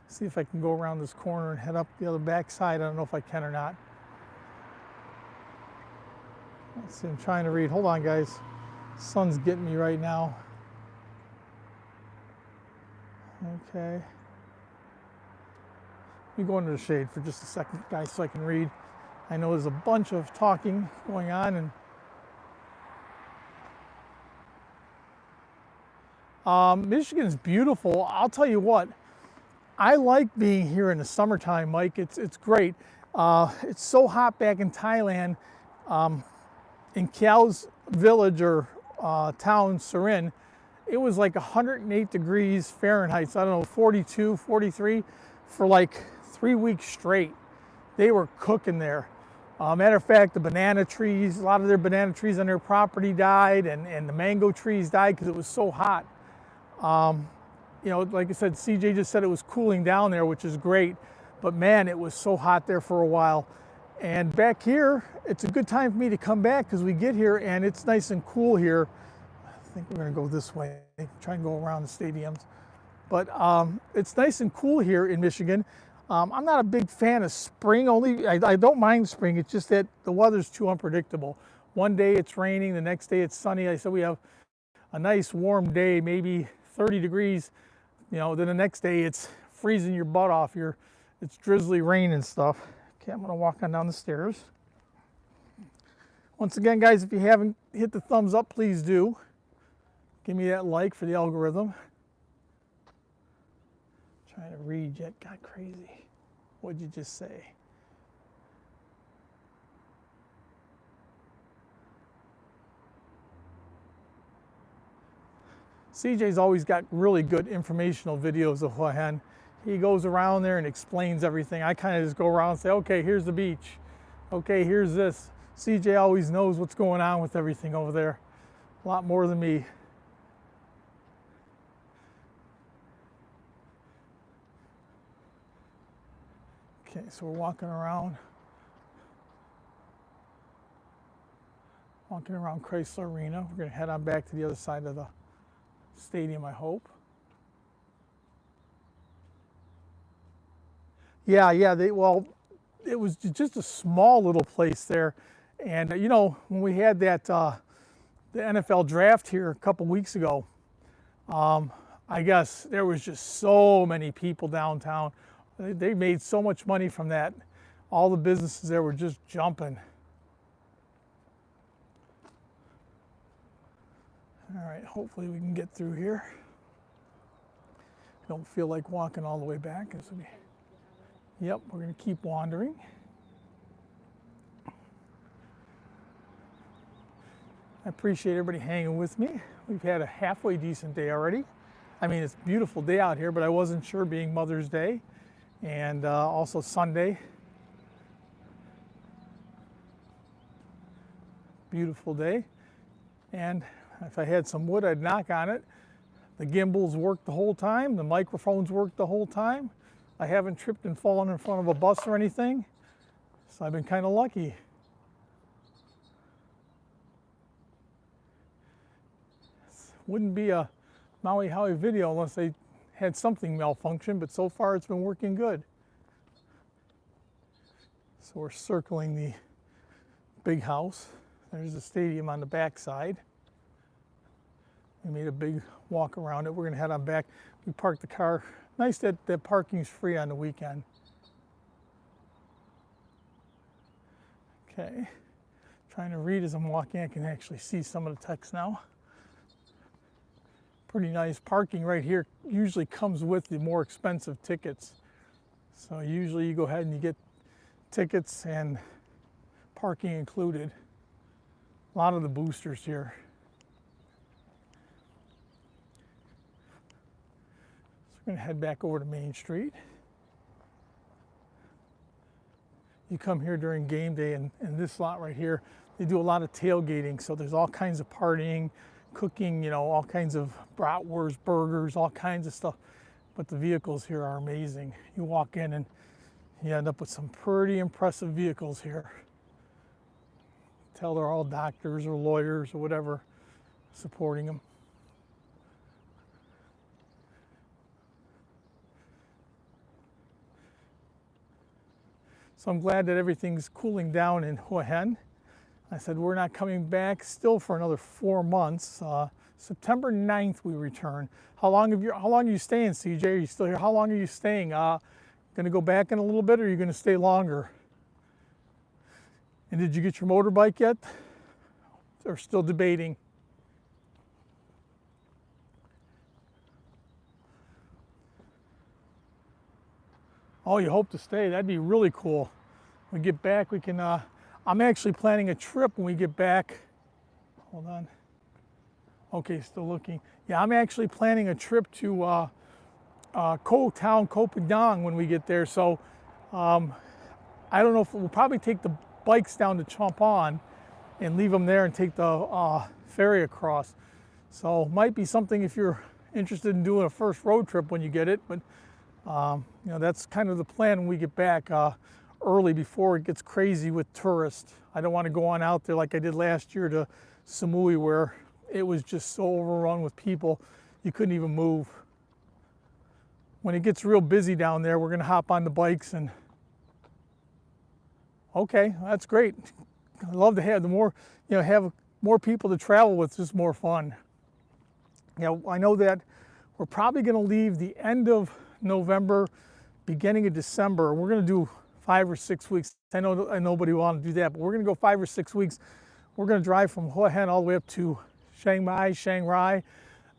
See if I can go around this corner and head up the other back side. I don't know if I can or not. Let's see, I'm trying to read. Hold on, guys. Sun's getting me right now. Okay. Let me go into the shade for just a second, guys, so I can read. I know there's a bunch of talking going on, and Michigan's beautiful. I'll tell you what. I like being here in the summertime, Mike. It's great. It's so hot back in Thailand. In Kiao's village or town, Surin, it was like 108 degrees Fahrenheit, so I don't know, 42, 43, for like 3 weeks straight. They were cooking there. Matter of fact, the banana trees, a lot of their banana trees on their property died, and the mango trees died because it was so hot. You know, like I said, CJ just said it was cooling down there, which is great, but man, it was so hot there for a while. And back here, it's a good time for me to come back because we get here and it's nice and cool here. I think we're gonna go this way, try and go around the stadiums. But it's nice and cool here in Michigan. I'm not a big fan of spring, I don't mind spring, it's just that the weather's too unpredictable. One day it's raining, the next day it's sunny. I said we have a nice warm day, maybe 30 degrees, you know, then the next day it's freezing your butt off. It's drizzly rain and stuff. Okay, I'm gonna walk on down the stairs. Once again, guys, if you haven't hit the thumbs up, please do. Give me that like for the algorithm. Trying to read yet got crazy. What'd you just say? CJ's always got really good informational videos of Hua Hin. He goes around there and explains everything. I kind of just go around and say, okay, here's the beach. Okay, here's this. CJ always knows what's going on with everything over there. A lot more than me. Okay, so we're walking around Chrysler Arena. We're gonna head on back to the other side of the stadium, I hope. Yeah, well, it was just a small little place there. And you know, when we had that, the NFL draft here a couple weeks ago, I guess there was just so many people downtown. They made so much money from that. All the businesses there were just jumping. All right, hopefully we can get through here. I don't feel like walking all the way back. Yep, we're gonna keep wandering. I appreciate everybody hanging with me. We've had a halfway decent day already. I mean, it's a beautiful day out here, but I wasn't sure being Mother's Day and also Sunday. Beautiful day. And if I had some wood, I'd knock on it. The gimbals worked the whole time. The microphones worked the whole time. I haven't tripped and fallen in front of a bus or anything. So I've been kind of lucky. Wouldn't be a Mauihowey video unless they had something malfunction, but so far it's been working good. So we're circling the big house. There's the stadium on the back side. We made a big walk around it. We're gonna head on back. We parked the car. Nice that parking's free on the weekend. Okay, trying to read as I'm walking. I can actually see some of the text now. Pretty nice. Parking right here usually comes with the more expensive tickets. So usually you go ahead and you get tickets and parking included. A lot of the boosters here. So we're gonna head back over to Main Street. You come here during game day and this lot right here, they do a lot of tailgating. So there's all kinds of partying, cooking, you know, all kinds of bratwurst, burgers, all kinds of stuff. But the vehicles here are amazing. You walk in and you end up with some pretty impressive vehicles here. Tell they're all doctors or lawyers or whatever supporting them. So I'm glad that everything's cooling down in Hua Hin. I said we're not coming back still for another 4 months. September 9th we return. How long are you staying, CJ? Are you still here? How long are you staying? Gonna go back in a little bit, or are you gonna stay longer? And did you get your motorbike yet? Or still debating? Oh, you hope to stay? That'd be really cool. When we get back, we can, I'm actually planning a trip when we get back. Hold on. Okay, still looking. Yeah, I'm actually planning a trip to Koh Town, Koh Phangan when we get there. So I don't know if we'll probably take the bikes down to Champon and leave them there and take the ferry across. So might be something if you're interested in doing a first road trip when you get it, but you know, that's kind of the plan when we get back early before it gets crazy with tourists. I don't want to go on out there like I did last year to Samui where it was just so overrun with people you couldn't even move. When it gets real busy down there, we're going to hop on the bikes and okay, that's great. I love to have the more, you know, have more people to travel with, just more fun. You know, I know that we're probably going to leave the end of November, beginning of December. We're going to do 5 or 6 weeks. I know nobody want to do that, but we're going to go 5 or 6 weeks. We're going to drive from Hua Hin all the way up to Chiang Mai, Chiang Rai,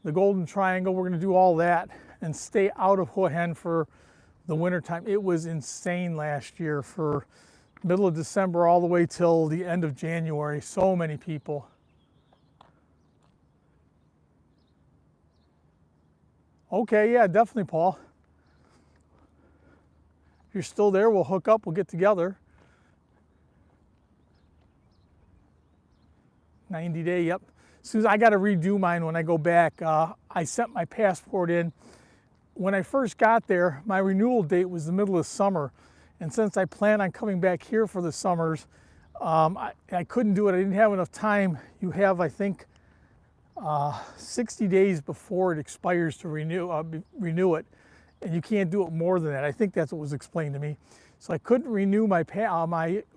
the Golden Triangle. We're going to do all that and stay out of Hua Hin for the winter time. It was insane last year for middle of December all the way till the end of January. So many people. Okay, yeah, definitely, Paul. If you're still there, we'll hook up, we'll get together. 90-day, yep. As soon as I got to redo mine when I go back, I sent my passport in. When I first got there, my renewal date was the middle of summer. And since I plan on coming back here for the summers, I couldn't do it. I didn't have enough time. You have, I think, 60 days before it expires to renew it, and you can't do it more than that. I think that's what was explained to me. So I couldn't renew my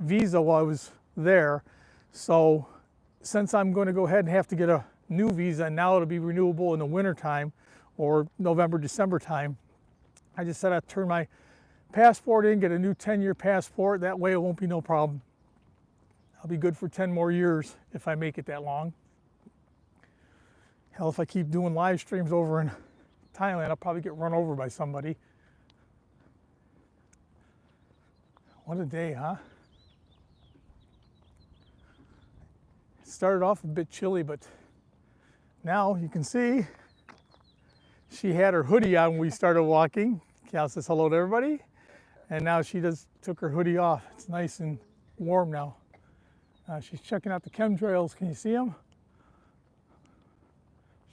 visa while I was there. So since I'm going to go ahead and have to get a new visa, and now it'll be renewable in the winter time or November, December time, I just said I'd turn my passport in, get a new 10-year passport. That way it won't be no problem. I'll be good for 10 more years if I make it that long. Hell, if I keep doing live streams over in Thailand, I'll probably get run over by somebody. What a day, huh? It started off a bit chilly, but now you can see she had her hoodie on when we started walking. Cal says hello to everybody. And now she took her hoodie off. It's nice and warm now. She's checking out the chemtrails. Can you see them?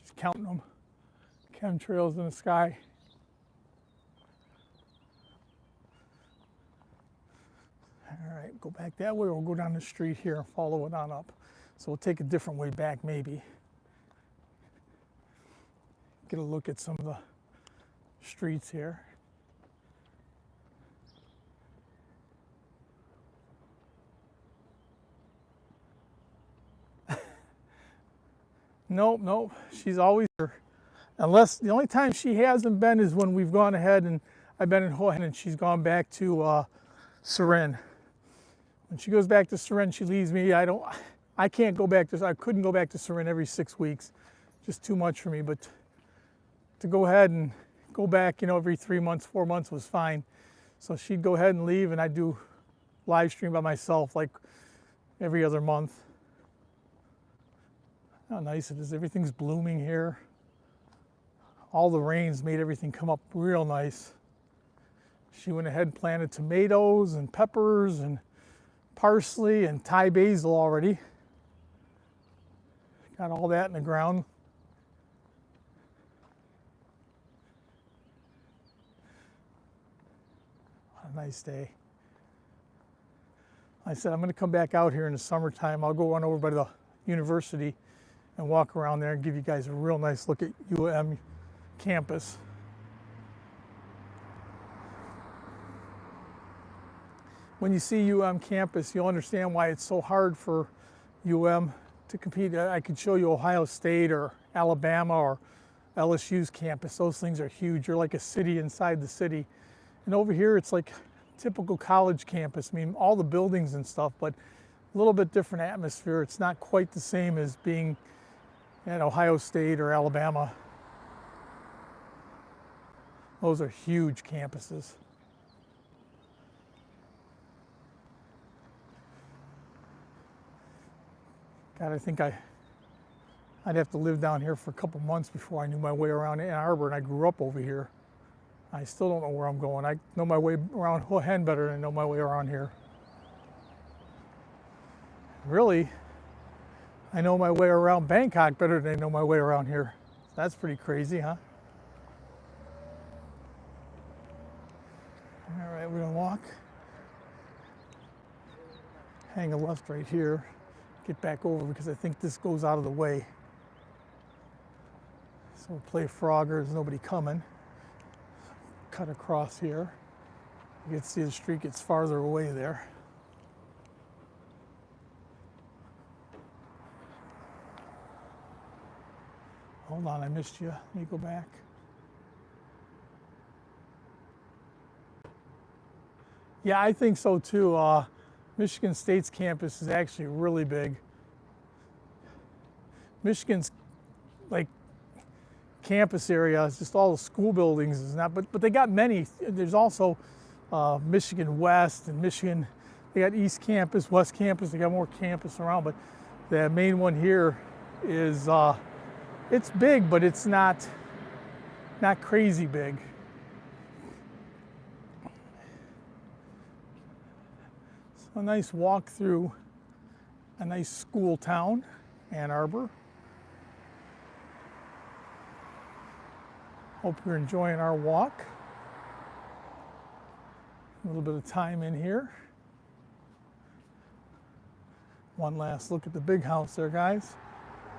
She's counting them. Chemtrails in the sky. All right, go back that way or we'll go down the street here and follow it on up. So we'll take a different way back maybe. Get a look at some of the streets here. Nope, she's always here. Unless the only time she hasn't been is when we've gone ahead and I've been in Hua Hin and she's gone back to Surin. When she goes back to Surin, she leaves me. I can't go back I couldn't go back to Surin every 6 weeks. Just too much for me. But to go ahead and go back, you know, every 3 months, 4 months was fine. So she'd go ahead and leave and I'd do live stream by myself like every other month. How nice it is. Everything's blooming here. All the rains made everything come up real nice. She went ahead and planted tomatoes and peppers and parsley and Thai basil already. Got all that in the ground. What a nice day. I said I'm going to come back out here in the summertime. I'll go run over by the university and walk around there and give you guys a real nice look at UM campus. When you see UM campus, you'll understand why it's so hard for UM to compete. I could show you Ohio State or Alabama or LSU's campus. Those things are huge. You're like a city inside the city. And over here, it's like typical college campus. I mean, all the buildings and stuff, but a little bit different atmosphere. It's not quite the same as being at Ohio State or Alabama. Those are huge campuses. God, I think I'd have to live down here for a couple months before I knew my way around Ann Arbor, and I grew up over here. I still don't know where I'm going. I know my way around Hen better than I know my way around here. Really, I know my way around Bangkok better than I know my way around here. That's pretty crazy, huh? All right, we're gonna walk. Hang a left right here. Get back over because I think this goes out of the way. So we'll play Frogger, there's nobody coming. Cut across here. You can see the street gets farther away there. Hold on, I missed you. Let me go back. Yeah, I think so too. Michigan State's campus is actually really big. Michigan's like campus area is just all the school buildings is not, but they got many. There's also Michigan West and Michigan. They got East Campus, West Campus. They got more campus around, but the main one here is it's big, but it's not crazy big. So a nice walk through a nice school town, Ann Arbor. Hope you're enjoying our walk. A little bit of time in here. One last look at the big house there, guys,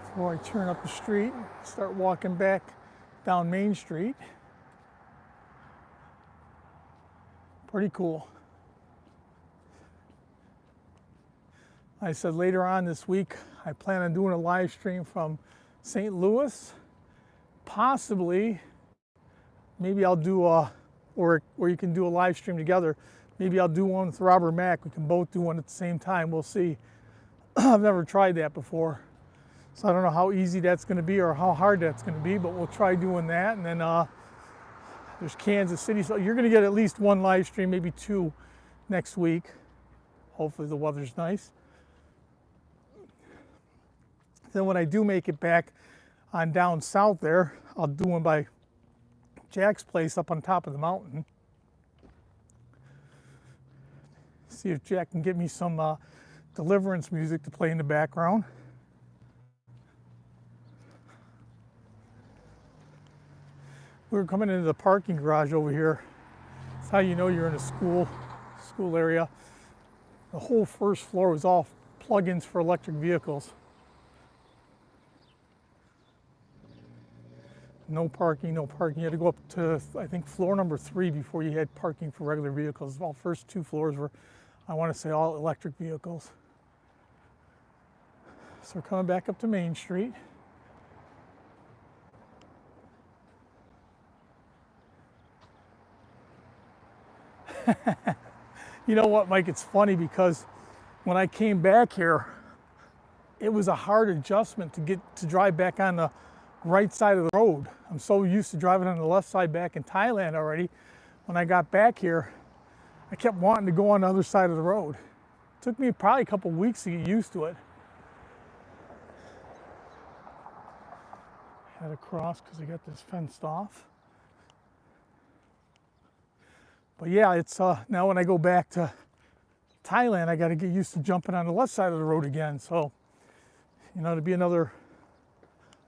before I turn up the street, start walking back down Main Street. Pretty cool. I said later on this week, I plan on doing a live stream from St. Louis. Possibly, maybe I'll do or you can do a live stream together. Maybe I'll do one with Robert Mack. We can both do one at the same time. We'll see. I've never tried that before. So I don't know how easy that's going to be or how hard that's going to be, but we'll try doing that. And then there's Kansas City. So you're going to get at least one live stream, maybe two next week. Hopefully the weather's nice. Then when I do make it back on down south there, I'll do one by Jack's place up on top of the mountain. See if Jack can get me some Deliverance music to play in the background. We were coming into the parking garage over here. That's how you know you're in a school area. The whole first floor was all plug-ins for electric vehicles. No parking, no parking. You had to go up to, I think, floor number 3 before you had parking for regular vehicles. All first 2 floors were, I want to say, all electric vehicles. So we're coming back up to Main Street. You know what, Mike? It's funny because when I came back here, it was a hard adjustment to drive back on the right side of the road. I'm so used to driving on the left side back in Thailand already. When I got back here, I kept wanting to go on the other side of the road. It took me probably a couple weeks to get used to it. Had to cross because I got this fenced off. But yeah, it's now when I go back to Thailand, I got to get used to jumping on the left side of the road again. So, you know, to be another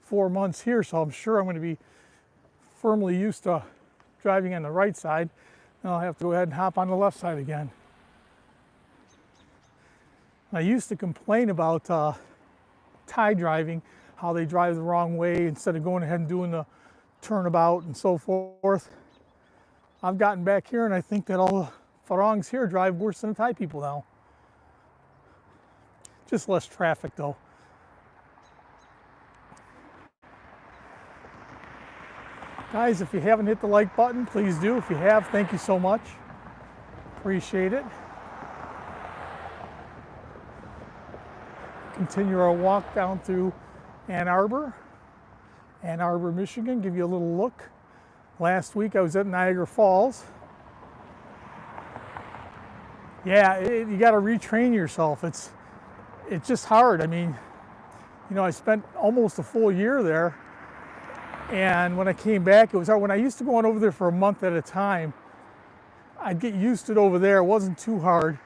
4 months here, so I'm sure I'm going to be firmly used to driving on the right side. Now I'll have to go ahead and hop on the left side again. I used to complain about Thai driving, how they drive the wrong way instead of going ahead and doing the turnabout and so forth. I've gotten back here and I think that all the Farangs here drive worse than the Thai people now. Just less traffic though. Guys, if you haven't hit the like button, please do. If you have, thank you so much. Appreciate it. Continue our walk down through Ann Arbor, Michigan. Give you a little look. Last week I was at Niagara Falls. Yeah, you got to retrain yourself. It's just hard. I mean, You know, I spent almost a full year there, and when I came back, it was hard. When I used to go on over there for a month at a time, I'd get used to it over there. It wasn't too hard.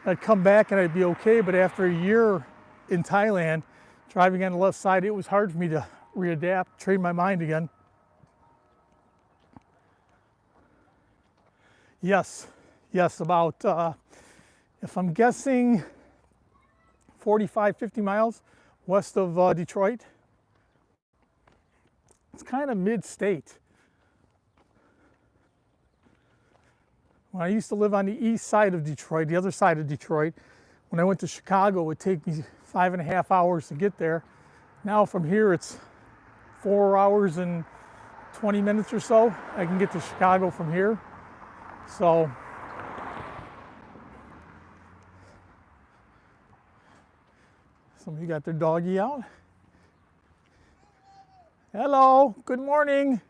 I'd come back and I'd be okay, but after a year in Thailand, driving on the left side, it was hard for me to readapt, train my mind again. Yes, about, if I'm guessing, 45, 50 miles west of Detroit. It's kind of mid-state. When I used to live on the east side of Detroit, the other side of Detroit, when I went to Chicago, it would take me 5.5 hours to get there. Now from here, it's 4 hours and 20 minutes or so. I can get to Chicago from here. So, somebody got their doggy out. Hello, good morning.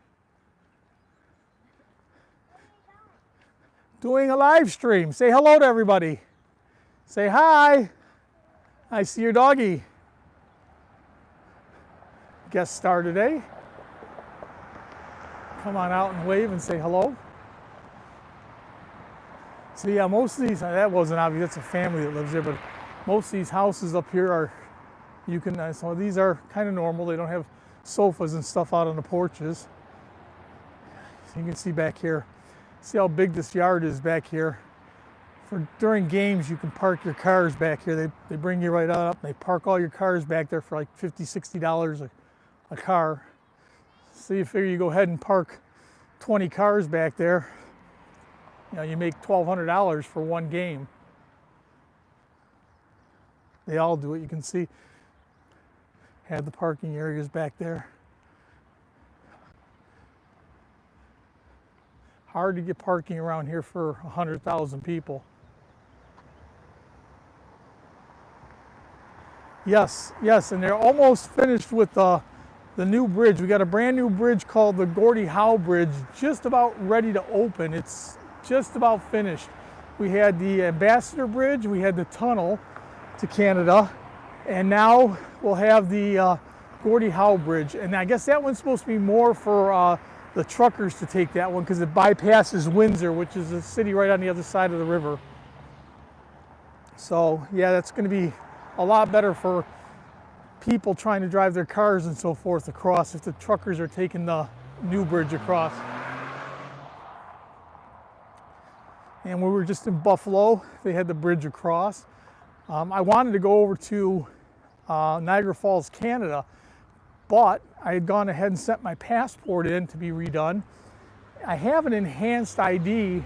Doing a live stream. Say hello to everybody. Say hi. I see your doggy. Guest star today. Come on out and wave and say hello. So yeah, most of these, that wasn't obvious, that's a family that lives there, but most of these houses up here are, so these are kind of normal. They don't have sofas and stuff out on the porches. So you can see back here, see how big this yard is back here. During games, you can park your cars back here. They bring you right up, they park all your cars back there for like $50, $60 a car. So you figure you go ahead and park 20 cars back there. You know, you make $1,200 for one game. They all do it. You can see, have the parking areas back there. Hard to get parking around here for 100,000 people. Yes, and they're almost finished with the new bridge. We got a brand new bridge called the Mauihowey Bridge, just about ready to open. It's just about finished. We had the Ambassador Bridge, we had the tunnel to Canada, and now we'll have the Mauihowey Bridge. And I guess that one's supposed to be more for the truckers to take that one because it bypasses Windsor, which is a city right on the other side of the river. So yeah, that's going to be a lot better for people trying to drive their cars and so forth across if the truckers are taking the new bridge across. And when we were just in Buffalo, they had the bridge across. I wanted to go over to Niagara Falls, Canada, but I had gone ahead and sent my passport in to be redone. I have an enhanced ID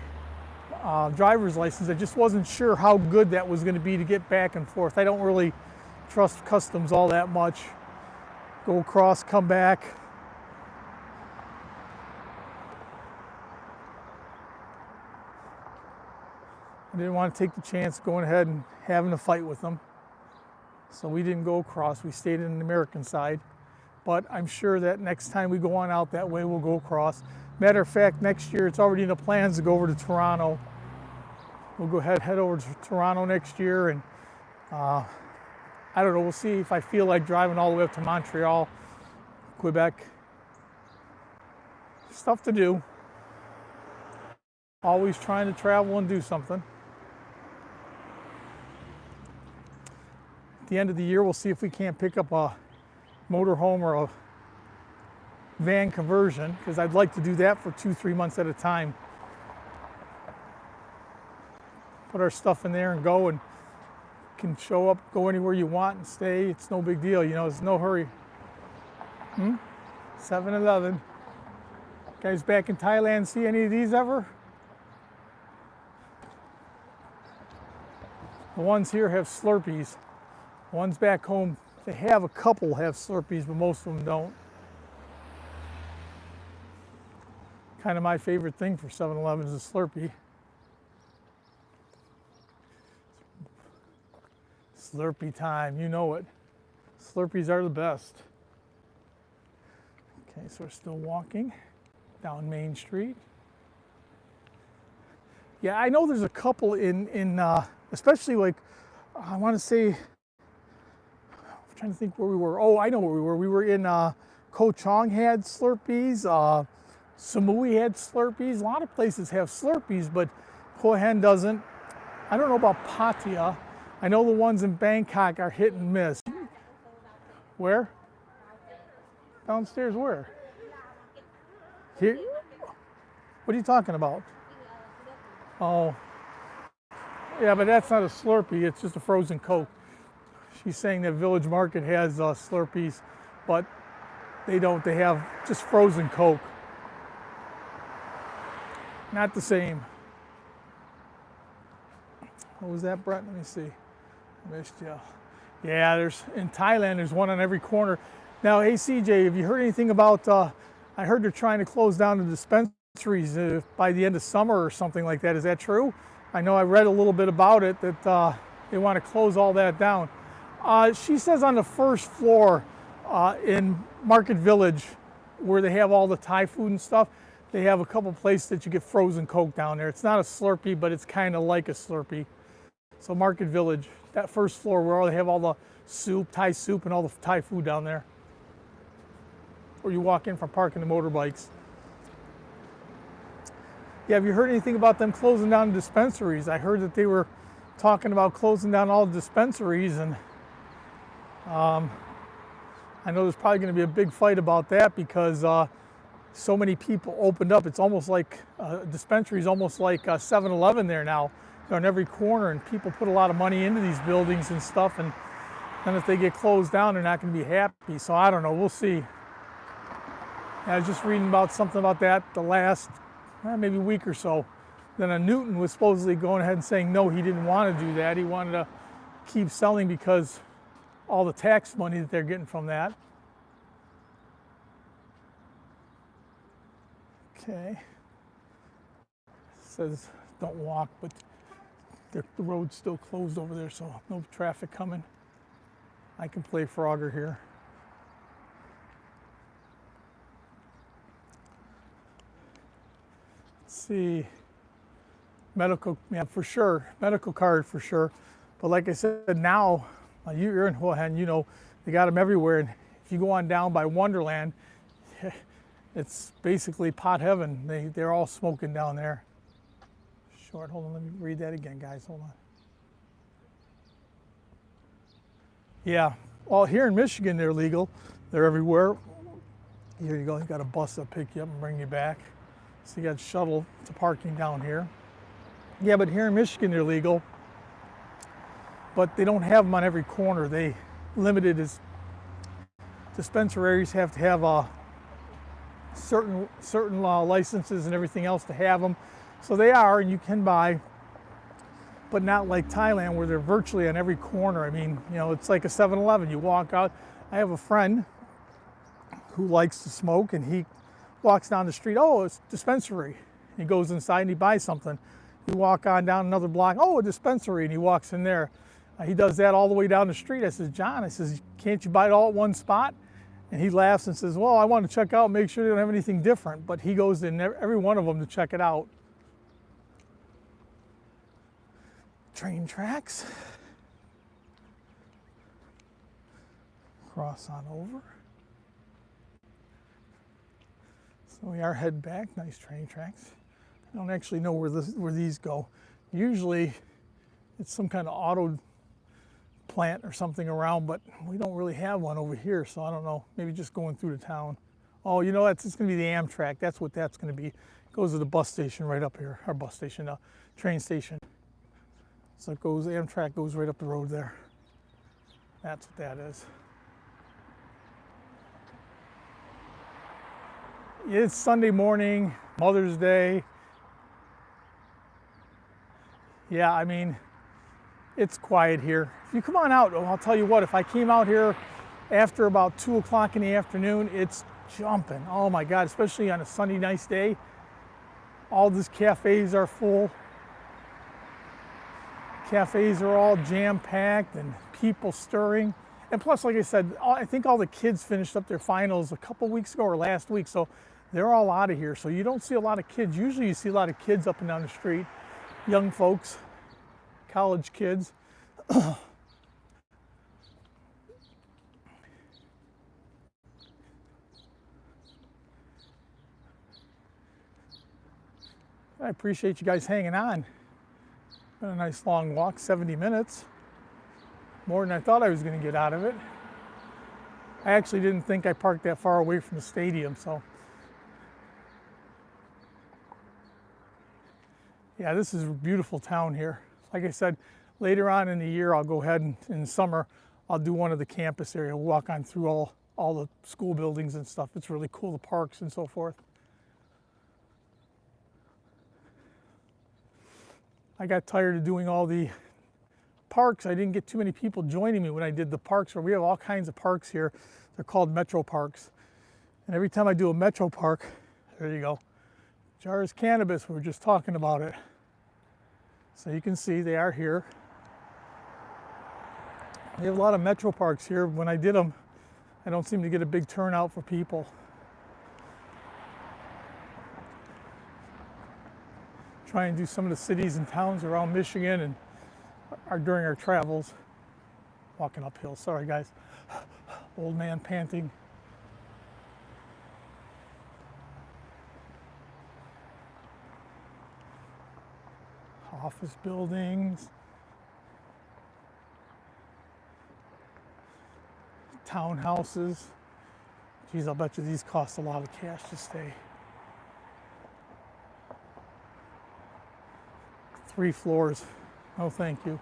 driver's license. I just wasn't sure how good that was going to be to get back and forth. I don't really trust customs all that much. Go across, come back. I didn't want to take the chance of going ahead and having a fight with them. So we didn't go across. We stayed in the American side. But I'm sure that next time we go on out that way, we'll go across. Matter of fact, next year, it's already in the plans to go over to Toronto. We'll go head over to Toronto next year. And I don't know, we'll see if I feel like driving all the way up to Montreal, Quebec. Stuff to do. Always trying to travel and do something. At the end of the year, we'll see if we can't pick up a motorhome or a van conversion, because I'd like to do that for 2-3 months at a time. Put our stuff in there and go, and can show up, go anywhere you want and stay. It's no big deal, you know, it's no hurry. 7-Eleven. Guys back in Thailand see any of these ever? The ones here have Slurpees. The ones back home, they have a couple have Slurpees, but most of them don't. Kind of my favorite thing for 7-Eleven is a Slurpee. Slurpee time, you know it. Slurpees are the best. Okay, so we're still walking down Main Street. Yeah, I know there's a couple in especially like, I want to say, trying to think where we were. Oh, I know where we were. We were in Ko Chong had Slurpees. Samui had Slurpees. A lot of places have Slurpees, but Hua Hin doesn't. I don't know about Pattaya. I know the ones in Bangkok are hit and miss. Where? Downstairs where? Here? What are you talking about? Oh. Yeah, but that's not a Slurpee, it's just a frozen Coke. She's saying that Village Market has Slurpees, but they don't. They have just frozen Coke. Not the same. What was that, Brett? Let me see. I missed you. Yeah, in Thailand, there's one on every corner. Now, hey, CJ, have you heard anything about, I heard they're trying to close down the dispensaries by the end of summer or something like that. Is that true? I know I read a little bit about it, that they want to close all that down. She says on the first floor in Market Village, where they have all the Thai food and stuff, they have a couple places that you get frozen Coke down there. It's not a Slurpee, but it's kind of like a Slurpee. So Market Village, that first floor where they have all the soup, Thai soup, and all the Thai food down there. Or you walk in from parking the motorbikes. Yeah, have you heard anything about them closing down dispensaries? I heard that they were talking about closing down all the dispensaries, and I know there's probably going to be a big fight about that because so many people opened up. It's almost like a dispensary is almost like a 7-Eleven there now. They're on every corner, and people put a lot of money into these buildings and stuff, and if they get closed down, they're not going to be happy. So I don't know, we'll see. I was just reading about something about that the last maybe week or so. Then Newton was supposedly going ahead and saying no, he didn't want to do that. He wanted to keep selling because all the tax money that they're getting from that. Okay. It says don't walk, but the road's still closed over there, so no traffic coming. I can play Frogger here. Let's see. Medical, yeah, for sure. Medical card for sure. But like I said, now, you're in Hua Hin, you know, they got them everywhere. And if you go on down by Wonderland, it's basically pot heaven. They're all smoking down there. Short, hold on, let me read that again, guys, hold on. Yeah, well, here in Michigan, they're legal. They're everywhere. Here you go, you got a bus that'll pick you up and bring you back. So you got shuttle to parking down here. Yeah, but here in Michigan, they're legal, but they don't have them on every corner. They limited as dispensaries have to have certain licenses and everything else to have them. So they are, and you can buy, but not like Thailand where they're virtually on every corner. I mean, you know, it's like a 7-Eleven. You walk out. I have a friend who likes to smoke, and he walks down the street. Oh, it's a dispensary. He goes inside and he buys something. You walk on down another block. Oh, a dispensary, and he walks in there. He does that all the way down the street. I says, John, I says, can't you buy it all at one spot? And he laughs and says, well, I want to check out, make sure they don't have anything different. But he goes in every one of them to check it out. Train tracks. Cross on over. So we are heading back. Nice train tracks. I don't actually know where these go. Usually it's some kind of auto plant or something around, but we don't really have one over here, so I don't know. Maybe just going through the town. Oh, you know, it's going to be the Amtrak. That's what that's going to be. It goes to the bus station right up here. Our bus station, train station. So it goes, Amtrak goes right up the road there. That's what that is. It's Sunday morning, Mother's Day. Yeah, I mean, it's quiet here. If you come on out, I'll tell you what, if I came out here after about 2 o'clock in the afternoon, it's jumping. Oh my God, especially on a sunny, nice day. All these cafes are full. Cafes are all jam-packed and people stirring. And plus, like I said, I think all the kids finished up their finals a couple weeks ago or last week, so they're all out of here. So you don't see a lot of kids. Usually you see a lot of kids up and down the street, young folks, college kids. I appreciate you guys hanging on. Been a nice long walk, 70 minutes. More than I thought I was going to get out of it. I actually didn't think I parked that far away from the stadium, so. Yeah, this is a beautiful town here. Like I said, later on in the year, I'll go ahead and in the summer, I'll do one of the campus area, walk on through all the school buildings and stuff. It's really cool, the parks and so forth. I got tired of doing all the parks. I didn't get too many people joining me when I did the parks, where we have all kinds of parks here. They're called metro parks. And every time I do a metro park, there you go, Jars Cannabis, we were just talking about it. So you can see they are here. We have a lot of metro parks here. When I did them, I don't seem to get a big turnout for people. Try and do some of the cities and towns around Michigan and during our travels. Walking uphill, sorry guys. Old man panting. Office buildings. Townhouses. Geez, I'll bet you these cost a lot of cash to stay. 3 floors. No, thank you.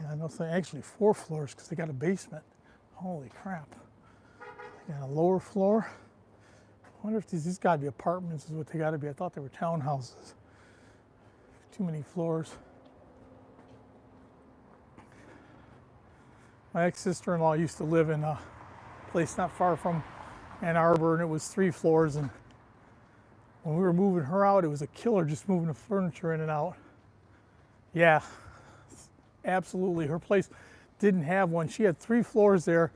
Yeah, no, actually 4 floors because they got a basement. Holy crap. They got a lower floor. I wonder if these got to be apartments is what they got to be. I thought they were townhouses. Too many floors. My ex-sister-in-law used to live in a place not far from Ann Arbor, and it was 3 floors. And when we were moving her out, it was a killer just moving the furniture in and out. Yeah, absolutely. Her place didn't have one. She had 3 floors there.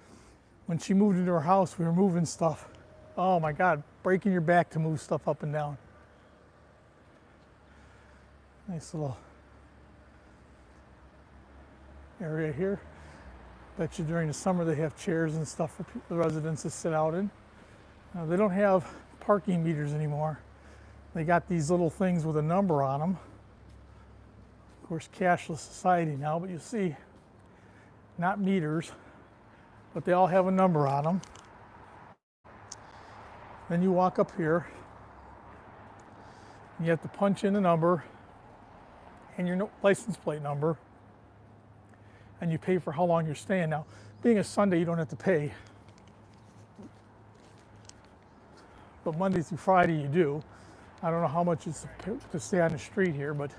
When she moved into her house, we were moving stuff. Oh my God, breaking your back to move stuff up and down. Nice little area here. Bet you during the summer they have chairs and stuff for the residents to sit out in. They don't have parking meters anymore. They got these little things with a number on them. Of course, cashless society now, but you see, not meters, but they all have a number on them. Then you walk up here, and you have to punch in the number and your license plate number, and you pay for how long you're staying. Now, being a Sunday, you don't have to pay, but Monday through Friday you do. I don't know how much it's to stay on the street here, but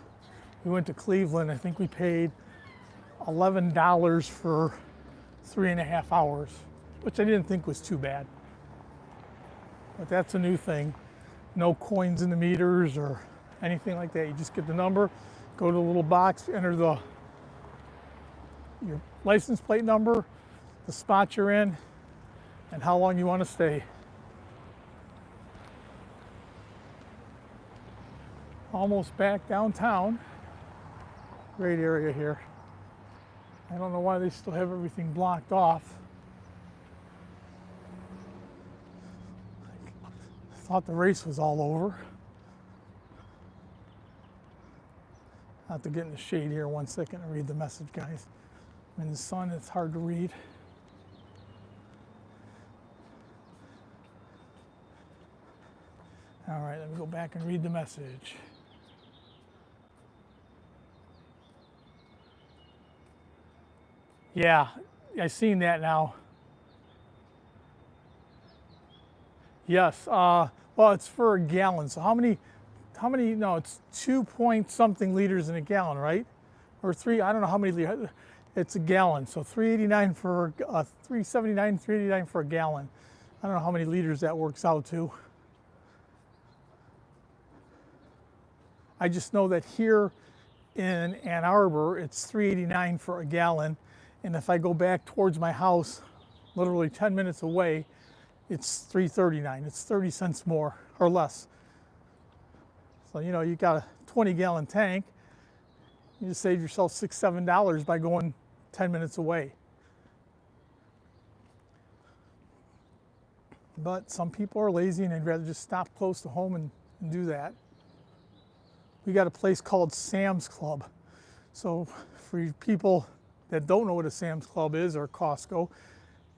we went to Cleveland. I think we paid $11 for 3.5 hours, which I didn't think was too bad. But that's a new thing. No coins in the meters or anything like that. You just get the number, go to the little box, enter your license plate number, the spot you're in, and how long you want to stay. Almost back downtown. Great area here. I don't know why they still have everything blocked off. I thought the race was all over. I have to get in the shade here 1 second and read the message, guys. In the sun, it's hard to read. All right, let me go back and read the message. Yeah, I've seen that now. Yes, well, it's for a gallon. So how many, no, it's 2 point something liters in a gallon, right? Or 3, I don't know how many liters. It's a gallon, so $3.89 for, $3.79, $3.89 for a gallon. I don't know how many liters that works out to. I just know that here in Ann Arbor, it's $3.89 for a gallon. And if I go back towards my house, literally 10 minutes away, it's $3.39. It's 30 cents more or less. So, you know, you got a 20-gallon tank. You just saved yourself $6, $7 by going 10 minutes away. But some people are lazy and they'd rather just stop close to home and do that. We got a place called Sam's Club. So for you people that don't know what a Sam's Club is, or Costco,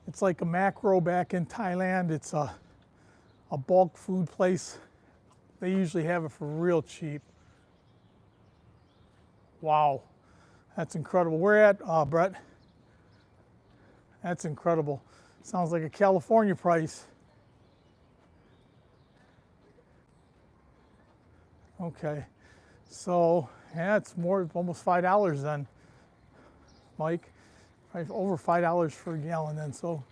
it's like a macro back in Thailand. It's a bulk food place. They usually have it for real cheap. Wow, that's incredible. Where at, Brett? That's incredible. Sounds like a California price. Okay, so yeah, it's more, almost $5 then, Mike. Right, over $5 for a gallon then. So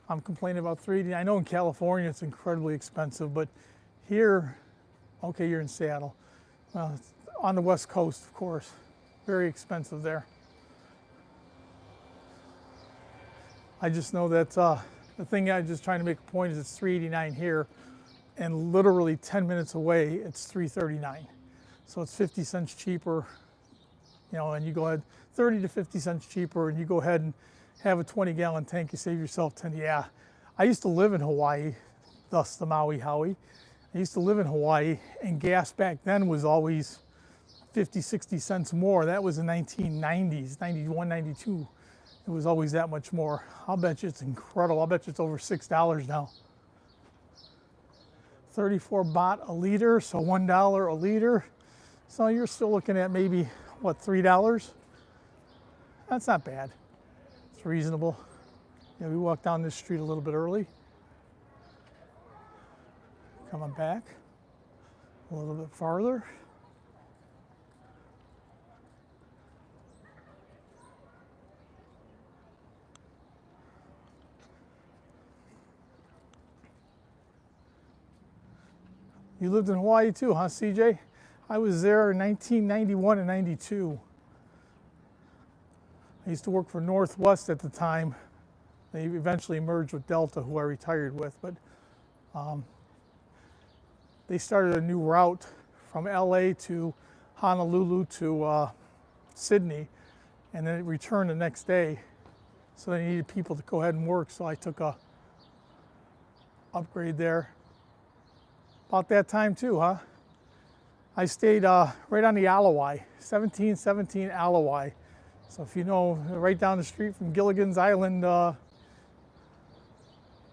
I'm complaining about $3.80. I know in California it's incredibly expensive, but here, okay, you're in Seattle. Well, it's on the West Coast, of course. Very expensive there. I just know that the thing I'm just trying to make a point is it's $3.89 here, and literally 10 minutes away it's $3.39. So it's 50 cents cheaper, you know, and you go ahead, 30 to 50 cents cheaper, and you go ahead and have a 20-gallon tank, you save yourself 10. Yeah, I used to live in Hawaii, thus the Mauihowey. I used to live in Hawaii, and gas back then was always 50, 60 cents more. That was in 1990s, 91, 92. It was always that much more. I'll bet you it's incredible. I'll bet you it's over $6 now. 34 baht a liter, so $1 a liter. So you're still looking at maybe, what, $3? That's not bad. It's reasonable. Yeah, we walked down this street a little bit early. Coming back a little bit farther. You lived in Hawaii too, huh, CJ? I was there in 1991 and 92. I used to work for Northwest at the time. They eventually merged with Delta, who I retired with, but they started a new route from LA to Honolulu to Sydney, and then it returned the next day. So they needed people to go ahead and work, so I took a upgrade there. About that time too, huh? I stayed right on the Alawai, 1717 Alawai. So if you know, right down the street from Gilligan's Island,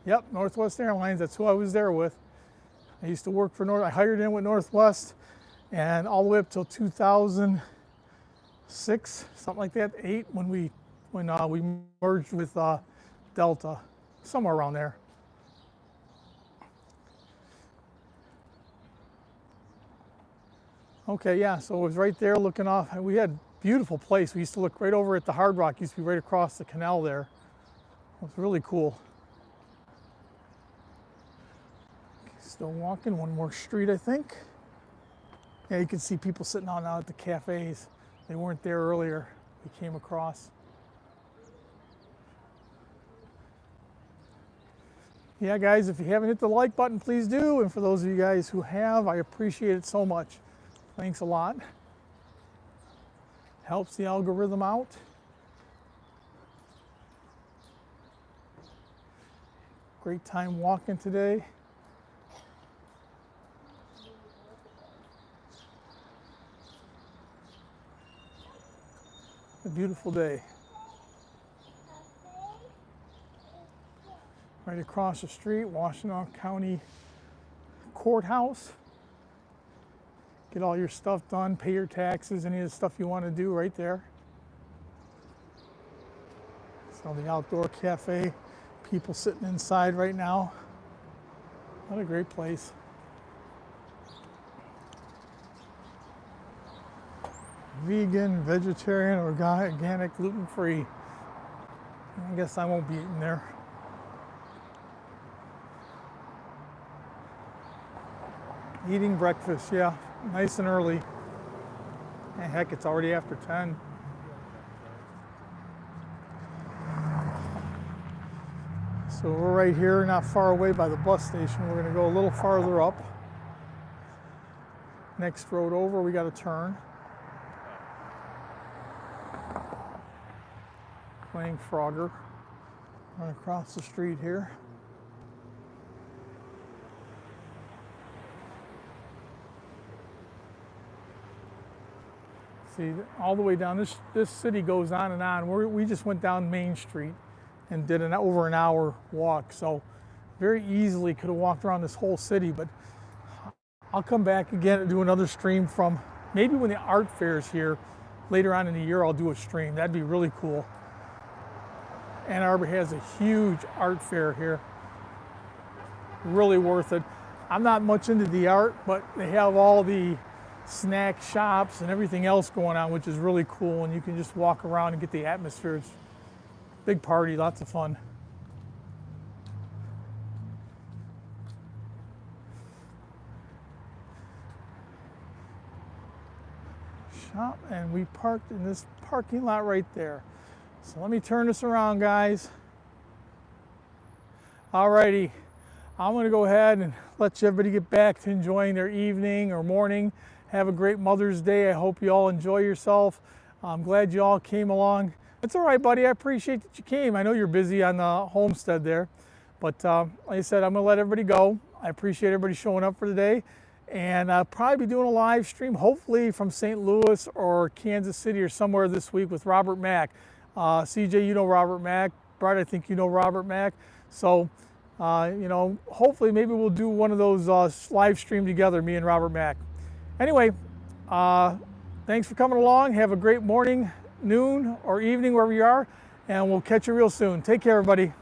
yep, Northwest Airlines, that's who I was there with. I used to work for I hired in with Northwest, and all the way up till 2006, something like that, 8, when we merged with Delta, somewhere around there. Okay, yeah, so it was right there looking off. We had a beautiful place. We used to look right over at the Hard Rock. It used to be right across the canal there. It was really cool. Still walking, one more street, I think. Yeah, you can see people sitting out now at the cafes. They weren't there earlier. We came across. Yeah, guys, if you haven't hit the like button, please do. And for those of you guys who have, I appreciate it so much. Thanks a lot. Helps the algorithm out. Great time walking today. A beautiful day. Right across the street, Washtenaw County Courthouse. Get all your stuff done, pay your taxes, any of the stuff you want to do right there. So the outdoor cafe, people sitting inside right now. What a great place. Vegan, vegetarian, organic, gluten-free. I guess I won't be eating there. Eating breakfast, yeah, nice and early. And heck, it's already after 10. So we're right here, not far away by the bus station. We're gonna go a little farther up. Next road over, we got to turn. Playing Frogger. Run across the street here. See, all the way down, this city goes on and on. We just went down Main Street and did over an hour walk. So very easily could have walked around this whole city, but I'll come back again and do another stream from, maybe when the art fair's here later on in the year, I'll do a stream. That'd be really cool. Ann Arbor has a huge art fair here. Really worth it. I'm not much into the art, but they have all the snack shops and everything else going on, which is really cool, and you can just walk around and get the atmosphere. It's a big party, lots of fun. Shop, and we parked in this parking lot right there. So let me turn this around, guys. Alrighty, I'm gonna go ahead and let everybody get back to enjoying their evening or morning. Have a great Mother's Day. I hope you all enjoy yourself. I'm glad you all came along. It's all right, buddy. I appreciate that you came. I know you're busy on the homestead there, but like I said, I'm gonna let everybody go. I appreciate everybody showing up for today, and I'll probably be doing a live stream, hopefully from St. Louis or Kansas City or somewhere this week with Robert Mack. CJ, you know Robert Mack. Brett, I think you know Robert Mack. So, you know, hopefully maybe we'll do one of those live stream together, me and Robert Mack. Anyway, thanks for coming along. Have a great morning, noon, or evening, wherever you are, and we'll catch you real soon. Take care, everybody.